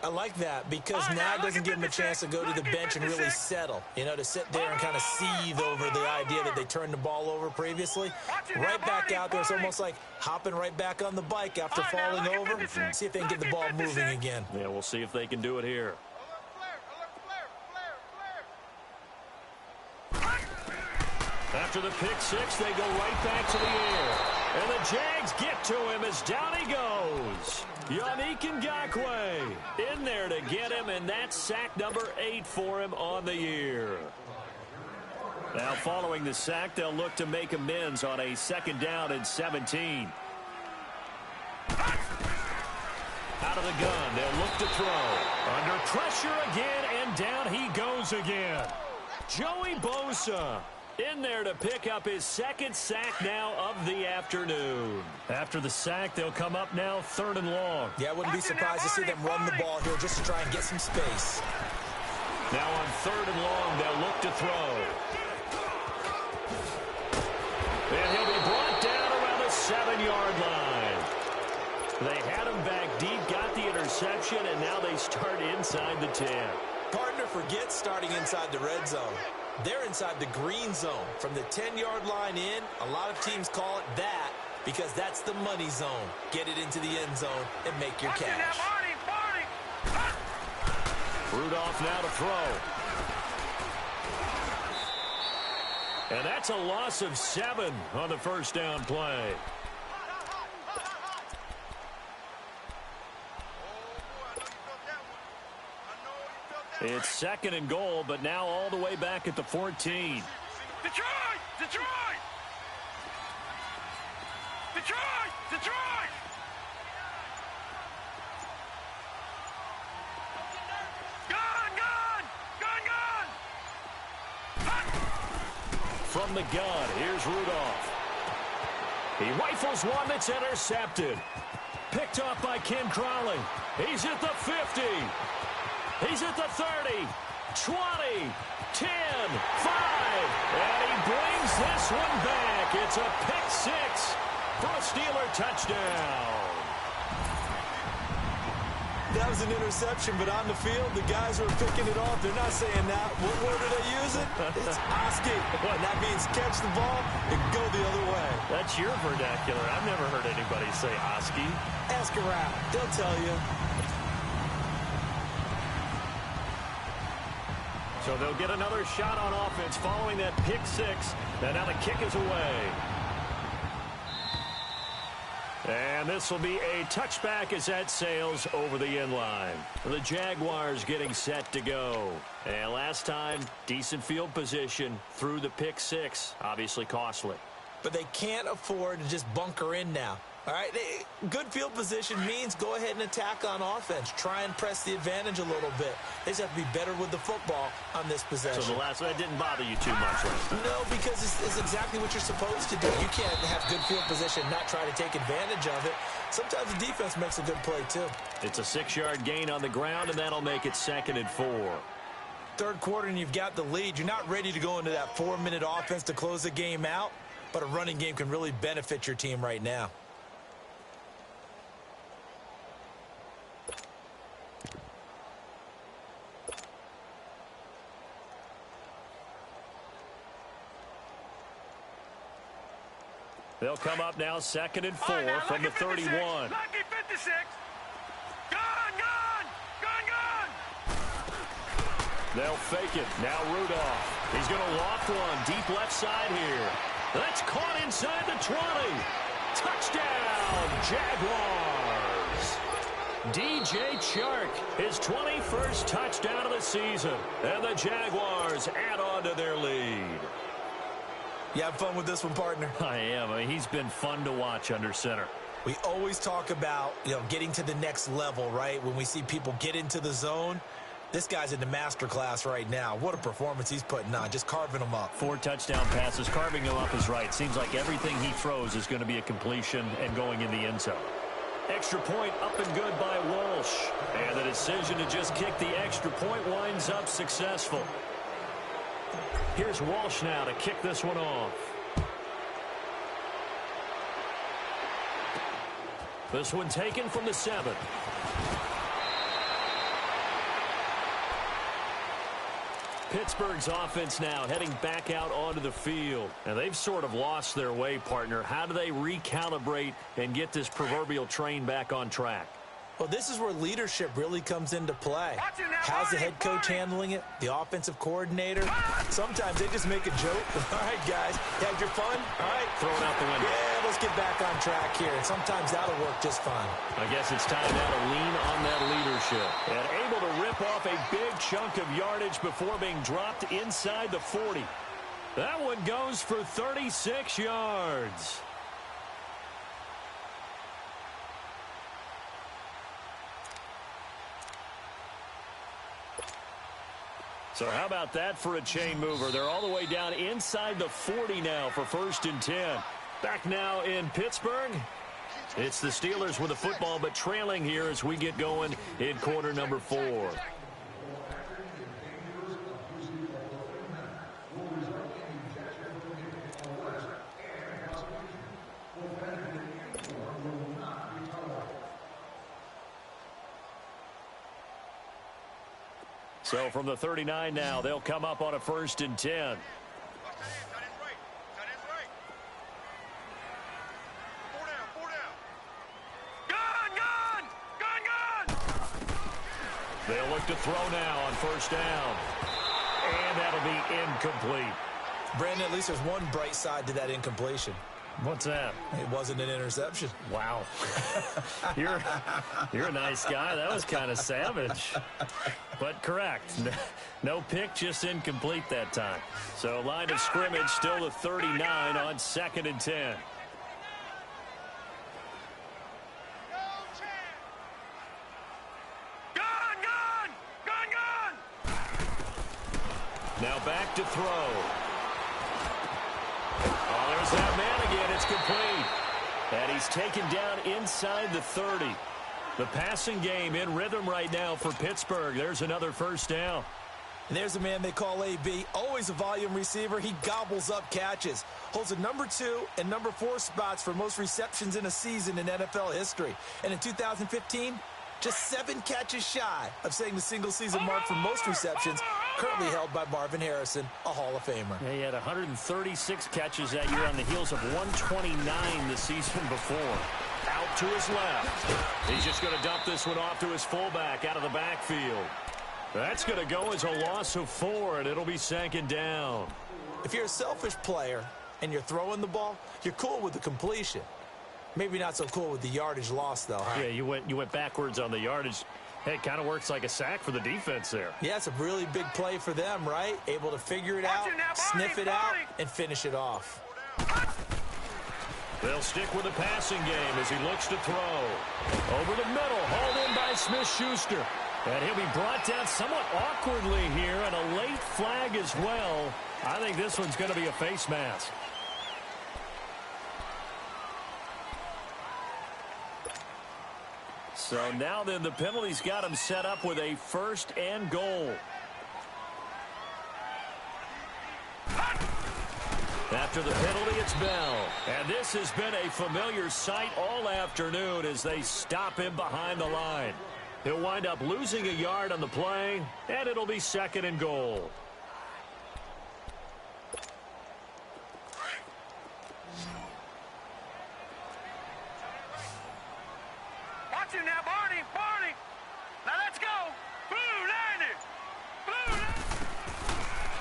I like that because now it doesn't give him a chance to go to the bench and really settle, to sit there and kind of seethe over the idea that they turned the ball over previously. Right back out there. It's almost like hopping right back on the bike after falling over. See if they can get the ball moving again. Yeah, we'll see if they can do it here. After the pick six, they go right back to the air. And the Jags get to him as down he goes. Wk4 in there to get him, and that's sack number 8 for him on the year. Now following the sack, they'll look to make amends on a 2nd down and 17. Out of the gun, they'll look to throw. Under pressure again, and down he goes again. Joey Bosa in there to pick up his 2nd sack now of the afternoon. After the sack, they'll come up now 3rd and long. Yeah, I wouldn't be surprised to see them run the ball here just to try and get some space. Now on 3rd and long, they'll look to throw. And he'll be brought down around the 7-yard line. They had him back deep, got the interception, and now they start inside the 10. Partner, forget starting inside the red zone. They're inside the green zone. From the 10-yard line in, a lot of teams call it that because that's the money zone. Get it into the end zone and make your cash. Rudolph now to throw. And that's a loss of 7 on the 1st down play. It's 2nd and goal, but now all the way back at the 14. Detroit! Detroit! Detroit! Detroit! Gun! From the gun, here's Rudolph. He rifles one that's intercepted. Picked off by Ken Crawley. He's at the 50. He's at the 30, 20, 10, 5, and he brings this one back. It's a pick six for a Steeler touchdown. That was an interception, but on the field, the guys who are picking it off, they're not saying that. What word are they using? It's Oski, and that means catch the ball and go the other way. That's your vernacular. I've never heard anybody say Oski. Ask around. They'll tell you. So they'll get another shot on offense following that pick six. And now the kick is away. And this will be a touchback as that sails over the end line. The Jaguars getting set to go. And last time, decent field position through the pick six. Obviously costly. But they can't afford to just bunker in now. All right, good field position means go ahead and attack on offense. Try and press the advantage a little bit. They just have to be better with the football on this possession. So the last one didn't bother you too much, right? No, because it's exactly what you're supposed to do. You can't have good field position and not try to take advantage of it. Sometimes the defense makes a good play, too. It's a 6-yard gain on the ground, and that'll make it 2nd and 4. Third quarter, and you've got the lead. You're not ready to go into that 4-minute offense to close the game out, but a running game can really benefit your team right now. They'll come up now 2nd and 4 from the 31. Lucky 56. Gun! They'll fake it. Now Rudolph. He's going to loft one deep left side here. That's caught inside the 20. Touchdown, Jaguars. DJ Chark, his 21st touchdown of the season. And the Jaguars add on to their lead. You have fun with this one, partner? I am. I mean, he's been fun to watch under center. We always talk about, getting to the next level, right? When we see people get into the zone, this guy's in the master class right now. What a performance he's putting on, just carving them up. 4 touchdown passes, carving them up is right. Seems like everything he throws is going to be a completion and going in the end zone. Extra point up and good by Walsh. And the decision to just kick the extra point winds up successful. Here's Walsh now to kick this one off. This one taken from the 7. Pittsburgh's offense now heading back out onto the field. And they've sort of lost their way, partner. How do they recalibrate and get this proverbial train back on track? Well, this is where leadership really comes into play. How's the head coach handling it? The offensive coordinator? Sometimes they just make a joke. All right, guys, you had your fun? All right. Throw it out the window. Yeah, let's get back on track here. And sometimes that'll work just fine. I guess it's time now to lean on that leadership. And able to rip off a big chunk of yardage before being dropped inside the 40. That one goes for 36 yards. So how about that for a chain mover? They're all the way down inside the 40 now for 1st and 10. Back now in Pittsburgh. It's the Steelers with the football, but trailing here as we get going in quarter number 4. So from the 39 now, they'll come up on a 1st and 10. They'll look to throw now on 1st down. And that'll be incomplete. Brandon, at least there's one bright side to that incompletion. What's that? It wasn't an interception. Wow. You're a nice guy. That was kind of savage. But correct. No pick, just incomplete that time. So line of scrimmage still the 39 on 2nd and 10. Now back to throw. Oh, there's that man again. It's complete. And he's taken down inside the 30. The passing game in rhythm right now for Pittsburgh. There's another 1st down. And there's a man they call AB. Always a volume receiver. He gobbles up catches. Holds the number 2 and number 4 spots for most receptions in a season in NFL history. And in 2015, just 7 catches shy of setting the single-season mark for most receptions, currently held by Marvin Harrison, a Hall of Famer. Yeah, he had 136 catches that year on the heels of 129 the season before. Out to his left. He's just going to dump this one off to his fullback out of the backfield. That's going to go as a loss of 4, and it'll be 2nd down. If you're a selfish player and you're throwing the ball, you're cool with the completion. Maybe not so cool with the yardage loss, though, huh? Yeah, you went backwards on the yardage. Hey, it kind of works like a sack for the defense there. Yeah, it's a really big play for them, right? Able to figure it out, sniff it out, and finish it off. They'll stick with the passing game as he looks to throw. Over the middle, hauled in by Smith-Schuster. And he'll be brought down somewhat awkwardly here, and a late flag as well. I think this one's going to be a face mask. So now then the penalty's got him set up with a 1st and goal. After the penalty, it's Bell. And this has been a familiar sight all afternoon as they stop him behind the line. He'll wind up losing a yard on the play, and it'll be 2nd and goal. Watch him now, Barney. Now let's go.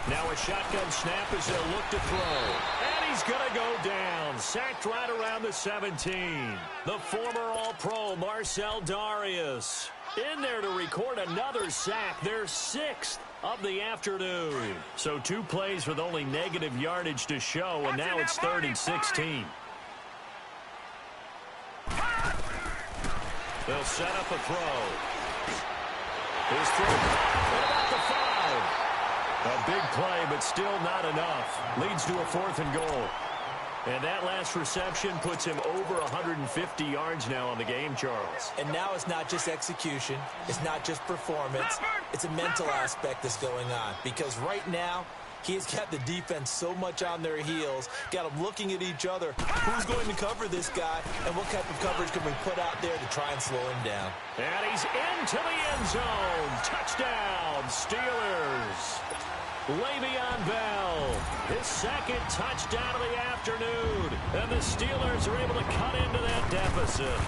Now a shotgun snap as they'll look to throw. And he's going to go down. Sacked right around the 17. The former All-Pro Marcel Darius in there to record another sack. Their 6th of the afternoon. So 2 plays with only negative yardage to show, and now it's 3rd and 16. They'll set up a throw. His throw about the 5. A big play, but still not enough. Leads to a 4th and goal. And that last reception puts him over 150 yards now on the game, Charles. And now it's not just execution. It's not just performance. It's a mental aspect that's going on. Because right now, He's got the defense so much on their heels, got them looking at each other. Who's going to cover this guy, and what type of coverage can we put out there to try and slow him down? And he's into the end zone. Touchdown, Steelers. Le'Veon Bell, his second touchdown of the afternoon. And the Steelers are able to cut into that deficit.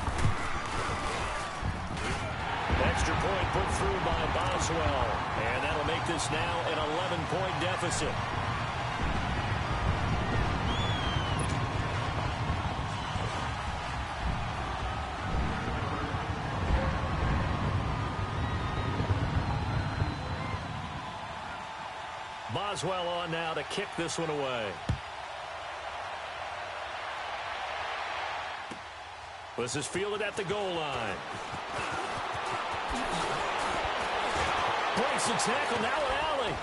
Extra point put through by Boswell. And that'll make this now an 11-point deficit. Boswell on now to kick this one away. This is fielded at the goal line. Breaks the tackle, now an alley.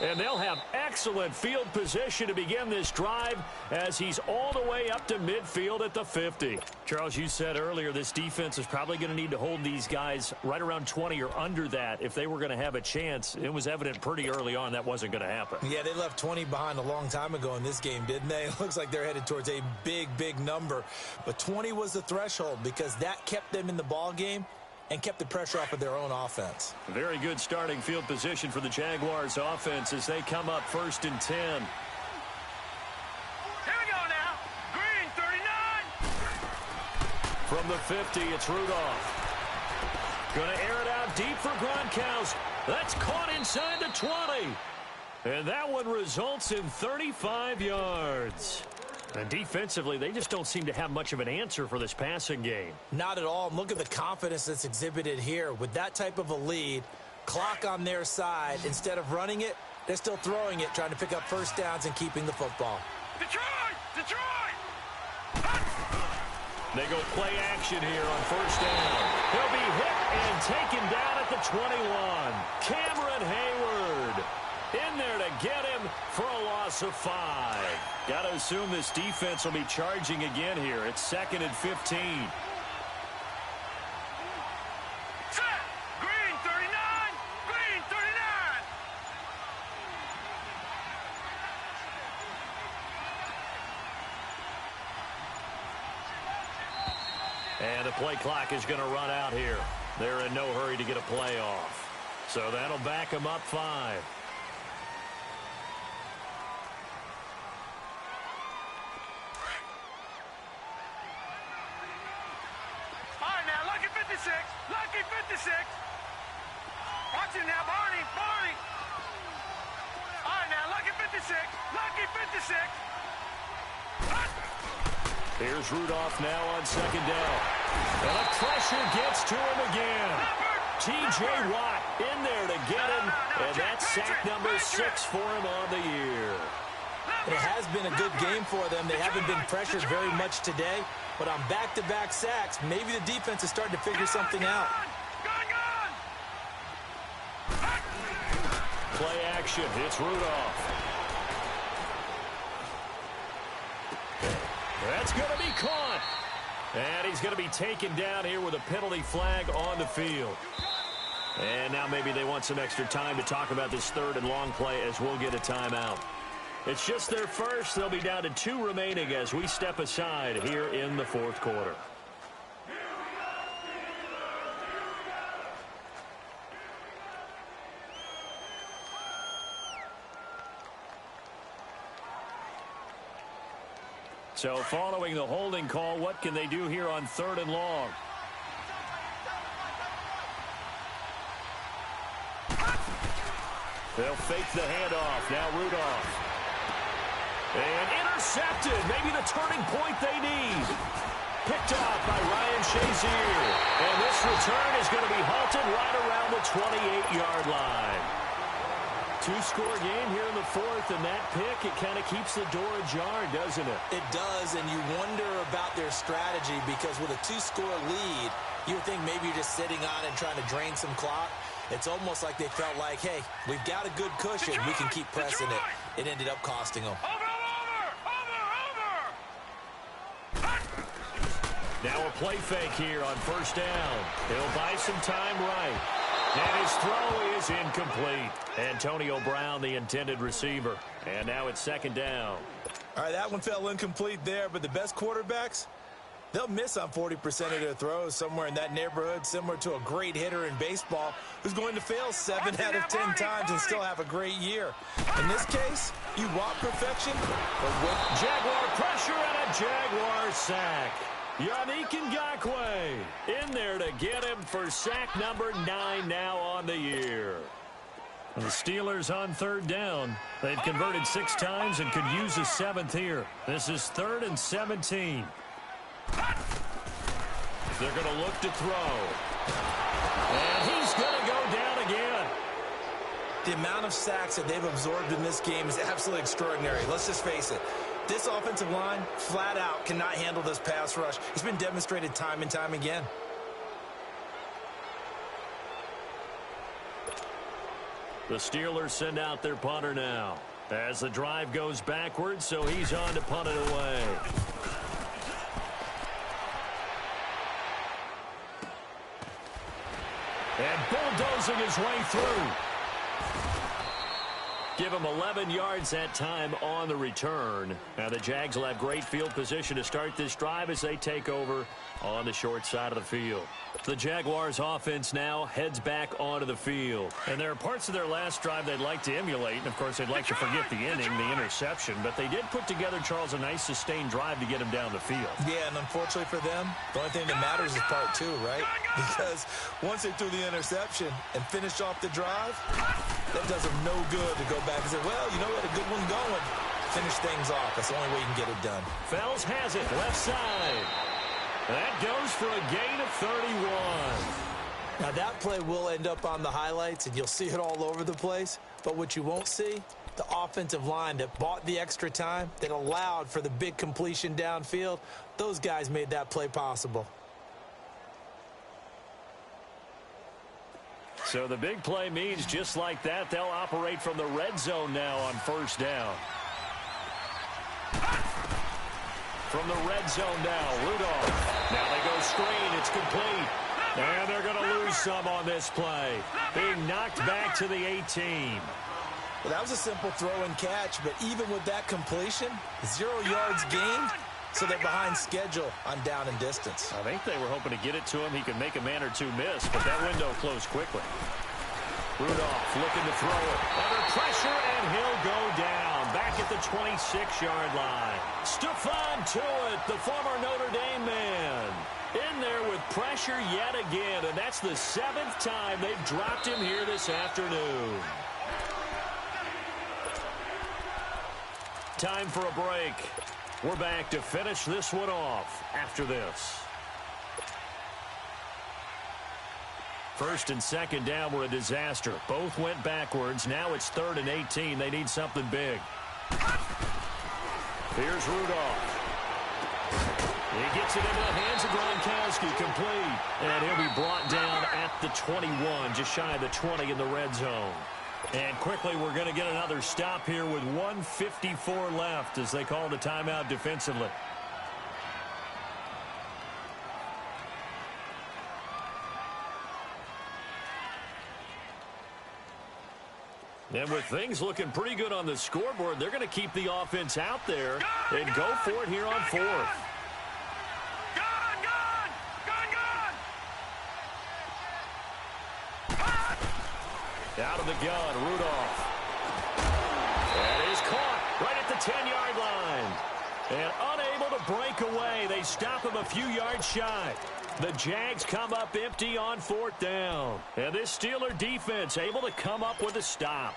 And they'll have excellent field position to begin this drive as he's all the way up to midfield at the 50. Charles, you said earlier this defense is probably going to need to hold these guys right around 20 or under that if they were going to have a chance. It was evident pretty early on that wasn't going to happen. Yeah, they left 20 behind a long time ago in this game, didn't they? It looks like they're headed towards a big, big number. But 20 was the threshold because that kept them in the ball game and kept the pressure off of their own offense. Very good starting field position for the Jaguars offense as they come up 1st and 10. Here we go now. Green, 39. From the 50, it's Rudolph. Going to air it out deep for Gronkowski. That's caught inside the 20. And that one results in 35 yards. And defensively, they just don't seem to have much of an answer for this passing game. Not at all. Look at the confidence that's exhibited here. With that type of a lead, clock on their side, instead of running it, they're still throwing it, trying to pick up first downs and keeping the football. Detroit! Detroit! They go play action here on 1st down. He'll be hit and taken down at the 21. Cameron Hayward in there to get him for a loss of 5. Got to assume this defense will be charging again here. It's 2nd and 15. Set! Green, 39. Green, 39. And the play clock is going to run out here. They're in no hurry to get a play off. So that'll back them up 5. Lucky 56. Watch him now, Barney. Barney. All right, now, Lucky 56. Lucky 56. Here's Rudolph now on 2nd down. And the pressure gets to him again. T.J. Watt in there to get him. And that's sack number 6 for him on the year. It has been a good game for them. They haven't been pressured very much today. But on back-to-back sacks, maybe the defense is starting to figure something out. Play action. It's Rudolph. That's going to be caught. And he's going to be taken down here with a penalty flag on the field. And now maybe they want some extra time to talk about this 3rd and long play as we'll get a timeout. It's just their first. They'll be down to 2 remaining as we step aside here in the 4th quarter. So following the holding call, what can they do here on 3rd and long? They'll fake the handoff. Now Rudolph. And intercepted. Maybe the turning point they need. Picked out by Ryan Shazier. And this return is going to be halted right around the 28-yard line. 2-score game here in the 4th, and that pick, it kind of keeps the door ajar, doesn't it? It does, and you wonder about their strategy because with a 2-score lead, you would think maybe you're just sitting on and trying to drain some clock. It's almost like they felt like, hey, we've got a good cushion. We can keep pressing it. It ended up costing them. Now a play fake here on 1st down. He'll buy some time right. And his throw is incomplete. Antonio Brown, the intended receiver. And now it's second down. All right, that one fell incomplete there, but the best quarterbacks, they'll miss on 40% of their throws, somewhere in that neighborhood, similar to a great hitter in baseball who's going to fail 7 out of 10 times and still have a great year. In this case, you want perfection, but with Jaguar pressure and a Jaguar sack. Wk4 in there to get him for sack number 9 now on the year. The Steelers on third down. They've converted 6 times and could use a 7th here. This is 3rd and 17. They're going to look to throw. And he's going to go down again. the amount of sacks that they've absorbed in this game is absolutely extraordinary. Let's just face it. This offensive line, flat out, cannot handle this pass rush. It's been demonstrated time and time again. The Steelers send out their punter now as the drive goes backwards, so he's on to punt it away. And bulldozing his way through. Give him 11 yards that time on the return. Now the Jags will have great field position to start this drive as they take over on the short side of the field. The Jaguars offense now heads back onto the field. And there are parts of their last drive they'd like to emulate. And, of course, they'd like to forget the inning, the interception. But they did put together, Charles, a nice sustained drive to get him down the field. Yeah, and unfortunately for them, the only thing that matters is part two, right? Because once they threw the interception and finished off the drive, that does them no good to go back and say, well, you know what, a good one going. Finish things off. That's the only way you can get it done. Fells has it, left side. That goes for a gain of 31. Now, that play will end up on the highlights, and you'll see it all over the place. But what you won't see, the offensive line that bought the extra time, that allowed for the big completion downfield, those guys made that play possible. So the big play means just like that, they'll operate from the red zone now on first down. From the red zone now, Rudolph. Now they go screen, it's complete. And they're going to lose some on this play. Being knocked back to the 18. Well, that was a simple throw and catch, but even with that completion, 0 yards gained, so they're behind schedule on down and distance. I think they were hoping to get it to him. He could make a man or two miss, but that window closed quickly. Rudolph looking to throw it. Under pressure, and he'll go down. Back at the 26-yard line. Stephon Tuitt, the former Notre Dame man. In there with pressure yet again, and that's the 7th time they've dropped him here this afternoon. Time for a break. We're back to finish this one off after this. First and second down were a disaster. Both went backwards. Now it's 3rd and 18. They need something big. Here's Rudolph. He gets it into the hands of Gronkowski, complete. And he'll be brought down at the 21, just shy of the 20 in the red zone. And quickly, we're going to get another stop here with 1:54 left as they call the timeout defensively. And with things looking pretty good on the scoreboard, they're going to keep the offense out there and go for it here on 4th. Out of the gun, Rudolph. That is caught right at the 10-yard line. And unable to break away. They stop him a few yards shy. The Jags come up empty on 4th down. And this Steeler defense able to come up with a stop.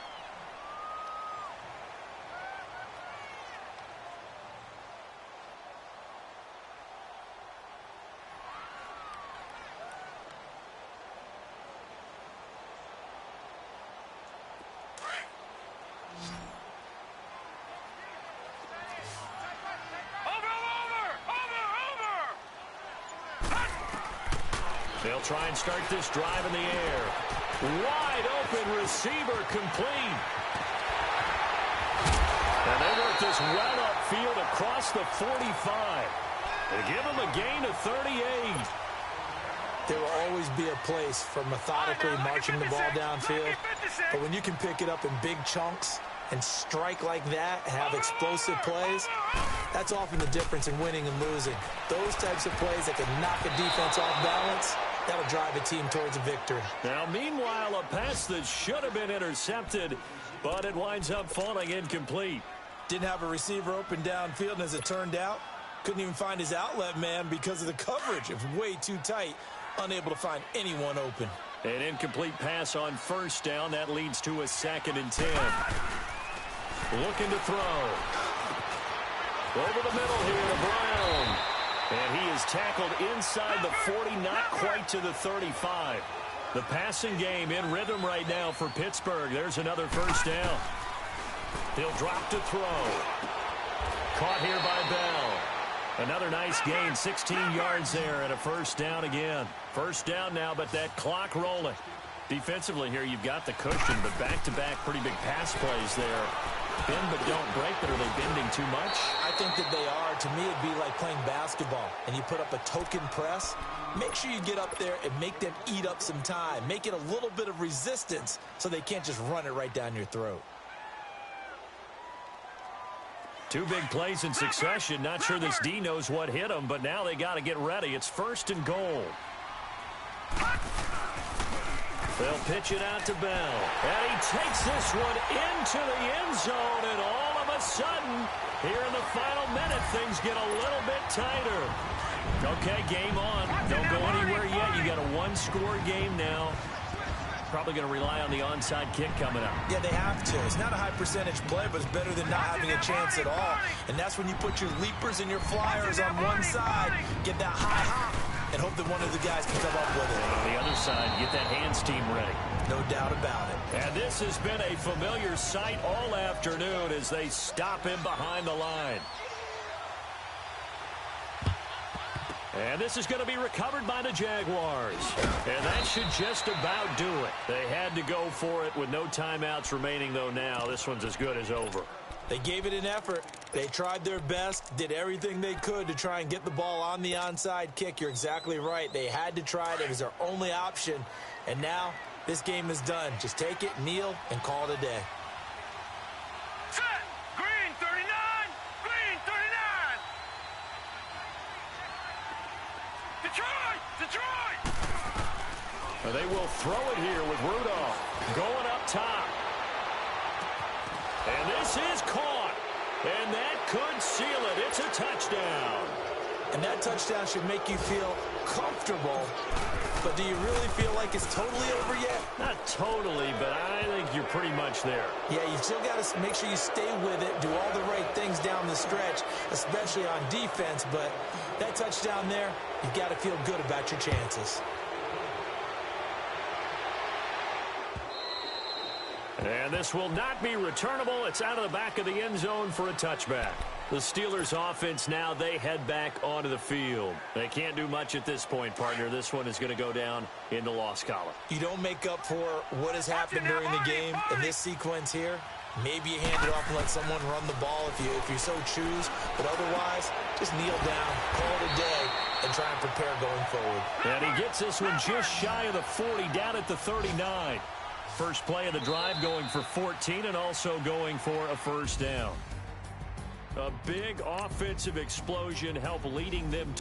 They'll try and start this drive in the air. Wide open receiver complete. And they work this well upfield across the 45. They give him a gain of 38. There will always be a place for methodically marching the ball downfield. But when you can pick it up in big chunks and strike like that, have explosive plays, that's often the difference in winning and losing. Those types of plays that can knock a defense off balance, that'll drive a team towards a victory. Now, meanwhile, a pass that should have been intercepted, but it winds up falling incomplete. Didn't have a receiver open downfield, and as it turned out, couldn't even find his outlet man because of the coverage. It was way too tight, unable to find anyone open. An incomplete pass on first down. That leads to a 2nd and 10. Looking to throw. Over the middle here to Brown. And he is tackled inside the 40, not quite to the 35. The passing game in rhythm right now for Pittsburgh. There's another first down. He'll drop to throw. Caught here by Bell. Another nice gain, 16 yards there, and a first down again. First down now, but that clock rolling. Defensively here, you've got the cushion, but back-to-back pretty big pass plays there. Bend but don't break, but are they bending too much? I think that they are. To me, it'd be like playing basketball, and you put up a token press. Make sure you get up there and make them eat up some time. Make it a little bit of resistance so they can't just run it right down your throat. Two big plays in succession. Not sure this D knows what hit him, but now they got to get ready. It's 1st and goal. They'll pitch it out to Bell. And he takes this one into the end zone, and all of a sudden, here in the final minute, things get a little bit tighter. Okay, game on. Don't go anywhere yet. You got a one-score game now. Probably going to rely on the onside kick coming up. Yeah, they have to. It's not a high-percentage play, but it's better than not having a chance at all. And that's when you put your leapers and your flyers on one side, get that high hop, and hope that one of the guys can come up with it. And on the other side, get that hands team ready. No doubt about it. And this has been a familiar sight all afternoon as they stop him behind the line. And this is going to be recovered by the Jaguars. And that should just about do it. They had to go for it with no timeouts remaining, though, now. This one's as good as over. They gave it an effort. They tried their best, did everything they could to try and get the ball on the onside kick. You're exactly right. They had to try it. It was their only option. And now this game is done. Just take it, kneel, and call it a day. Set. Green 39. Green 39. Detroit! They will throw it here with Rudolph going up top. And this is caught. And that could seal it. It's a touchdown. And that touchdown should make you feel comfortable. But do you really feel like it's totally over yet? Not totally, but I think you're pretty much there. Yeah, you still got to make sure you stay with it, do all the right things down the stretch, especially on defense. But that touchdown there, you've got to feel good about your chances. And this will not be returnable. It's out of the back of the end zone for a touchback. The Steelers offense now, they head back onto the field. They can't do much at this point, partner. This one is going to go down in the loss column. You don't make up for what has happened during the game in this sequence here. Maybe you hand it off and let someone run the ball if you so choose. But otherwise, just kneel down, call it a day, and try and prepare going forward. And he gets this one just shy of the 40, down at the 39. First play of the drive going for 14 and also going for a first down. A big offensive explosion helped leading them